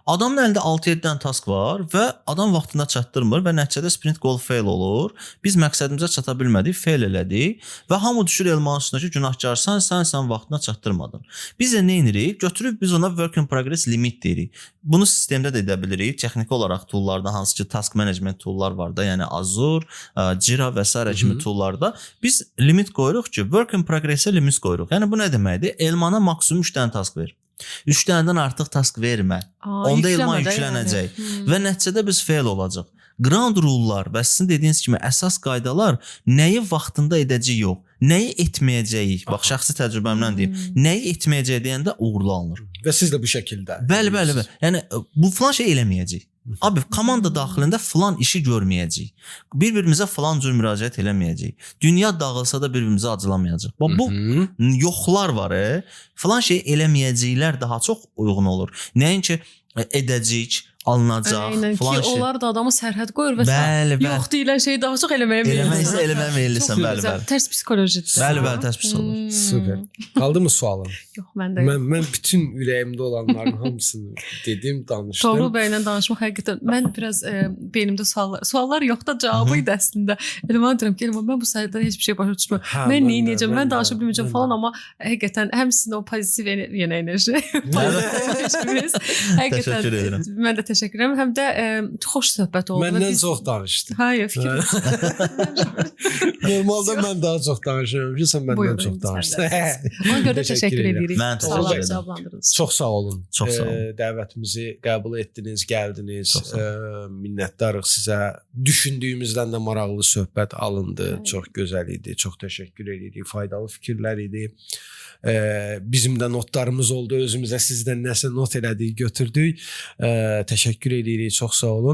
Adamın əlində 6-7 dənə task var və adam vaxtında çatdırmır və nəticədə sprint goal fail olur. Biz məqsədimizə çata bilmədik, fail elədik və hamı düşür Elmanın üstünə ki, günahkarsan, sən vaxtına çatdırmadın. Biz də nə edirik? Götürüb biz ona work in progress limit deyirik. Bunu sistemdə də edə bilirik. Texniki olaraq toollarda hansı ki, task management toollar var da, yəni Azure, Jira və s. kimi toollarda biz limit qoyuruq ki, work in progress-ə limit qoyuruq. Yəni bu nə deməkdir? Elmana maksimum 3 dənə task ver. 3 dənədən artıq task vermə. Onda Elman yüklənəcək və nəticədə biz fail olacaq. Ground rule-lar və sizin dediyiniz kimi əsas qaydalar nəyi vaxtında edəcəyik yox, nəyi etməyəcəyik. Bax, şəxsi təcrübəmdən deyim. Nəyi etməyəcək deyəndə uğurlu alınır. Və siz də bu şəkildə. Bəli. Yəni bu falan şey eləməyəcək. Abi, komanda daxilində filan işi görməyəcəyik. Bir-birimizə filan cür müraciət eləməyəcəyik. Dünya dağılsa da bir-birimizə acılamayacaq. Bax, bu yoxlar var, filan şey eləməyəcəklər daha çox uyğun olur. Nəinki edəcəyik, alınacaq, filan şey. Onlar da adamı sərhəd qoyur və sən yox deyilən şeyi daha çox eləməyə meyillisən. Eləməyə meyillisən, bəli. Tərs psixolojidir. Bəli, tərs psixoloji. Super. Qaldı mı sualın? Yox, məndə yox. Mən bütün ürəyimdə olanların hamısını dedim, danışdım. Toğrul bəylə danışmaq həqiqətən mən biraz beynimdə suallar yox da cavabı idi əslində. Elman deyirəm ki, mən bu sayədən heç bir şey başa düşmürəm. Mən nə edəcəm? Mən danışa bilməyəcəm falan, amma həqiqətən həm sizin o pozitiv enerji, həqiqətən mən də təşəkkür edirəm. Həm də xoş söhbət oldu. Məndən çox danışdın. Hayır, fikrim. Normalda mən daha çox danışıram ki, sən məndən çox danışdın. Ona görə təşəkkür edirik. Mən təşəkkür edirəm. Çox sağ olun. Çox sağ olun. Dəvətimizi qəbul etdiniz, gəldiniz. Minnətdarıq sizə. Düşündüyümüzdən də maraqlı söhbət alındı. Çox gözəl idi. Çox təşəkkür edirik. Faydalı fikirlər idi. Bizim də notlarımız oldu. Özümüzə sizdən nəsə not elədik, götürdük. Təşəkkür edirik. Çox sağ olun.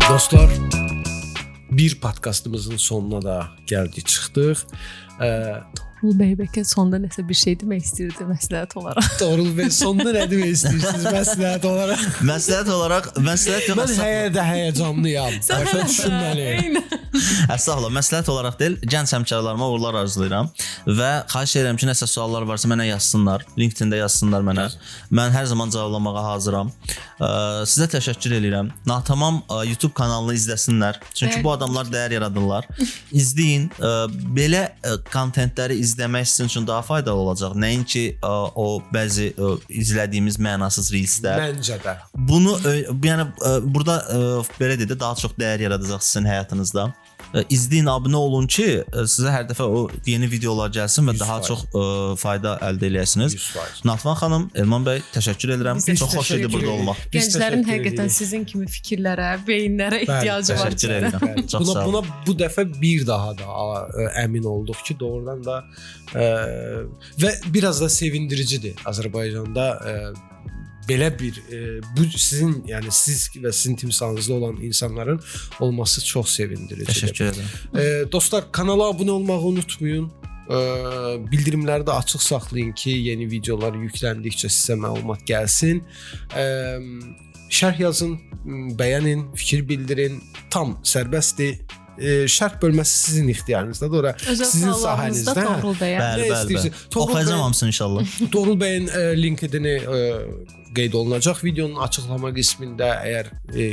Dostlar, bir podkastımızın sonuna da gəldik, çıxdıq. Toğrul bəy bəlkə sonda nəsə bir şey demək istirdi məsləhət olaraq. Toğrul bəy sonda nə demək istəyirsiniz məsləhət olaraq? Məsləhət olaraq, mən həyəcanlıyam. Başa düşünməliyim. Əstəğfurullah, məsləhət olaraq deyil, gənc həmkarlarıma uğurlar arzulayıram və xahiş edirəm ki, nəsə suallar varsa mənə yazsınlar, LinkedIn-də yazsınlar mənə. Mən hər zaman cavablamağa hazıram. Sizə təşəkkür edirəm. Natamam YouTube kanalını izləsinlər. Çünki bu adamlar dəyər yaradırlar. İzləyin. Belə kontentləri izləmək sizin üçün daha faydalı olacaq. Nəinki o bəzi izlədiyimiz mənasız reelslər. Məncə də. Bunu yəni burada belə dedə daha çox dəyər yaradacaq sizin həyatınızda. İzləyin, abunə olun ki, sizə hər dəfə o yeni videolar gəlsin və daha çox fayda əldə eləyəsiniz. Natavan xanım, Elman bəy, təşəkkür edirəm. Çox xoş idi burada olmaq. Gənclərin həqiqətən sizin kimi fikirlərə, beyinlərə ehtiyacı var. Təşəkkür edirəm. Çox sağ olun. Buna bu dəfə bir daha da əmin olduq ki, doğrudan da və biraz da sevindiricidir Azərbaycanda belə bir bu sizin, yəni siz və sizin timsalınızda olan insanların olması çox sevindiricidir. Təşəkkür edirəm. Dostlar, kanala abunə olmağı unutmayın. Bildirimləri də açıq saxlayın ki, yeni videolar yükləndikcə sizə məlumat gəlsin. Şərh yazın, bəyənin, fikir bildirin. Tam sərbəstdir. Şərh bölməsi sizin ixtiyarınızdadır. Ora sizin sahənizdə. Toğrul bəyə. Bəli. Oxuyacağam hamısını inşallah. Toğrul bəyin LinkedIn-i qeyd olunacaq videonun açıqlama qismində. Əgər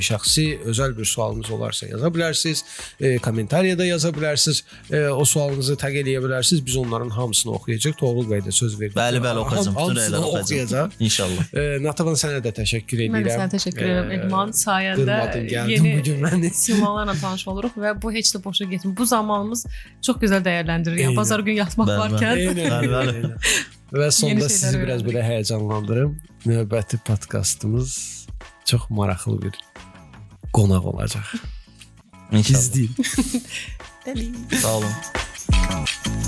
şəxsi özəl bir sualınız olarsa yaza bilərsiniz, kommentariyada yaza bilərsiniz, o sualınızı təq eləyə bilərsiniz. Biz onların hamısını oxuyacaq. Toğrul bəy də söz verdi. Bəli, oxuyacağam. Bütün rəyləri oxuyacaq. İnşallah. Natavan, sənə də təşəkkür edirəm. Mən də sənə təşəkkür edirəm. Elman sayəndə yeni simalarla tanış oluruq və bu heç də boşa getmir. Bu zamanımız çox gözəl dəyərləndirilir. Yəni bazar gün yatmaq varkən. Və sonda sizi biraz belə həyəcanlandırım. Növbəti podkastımız çox maraqlı bir qonaq olacaq. İnşallah. İzləyin. Sağ olun.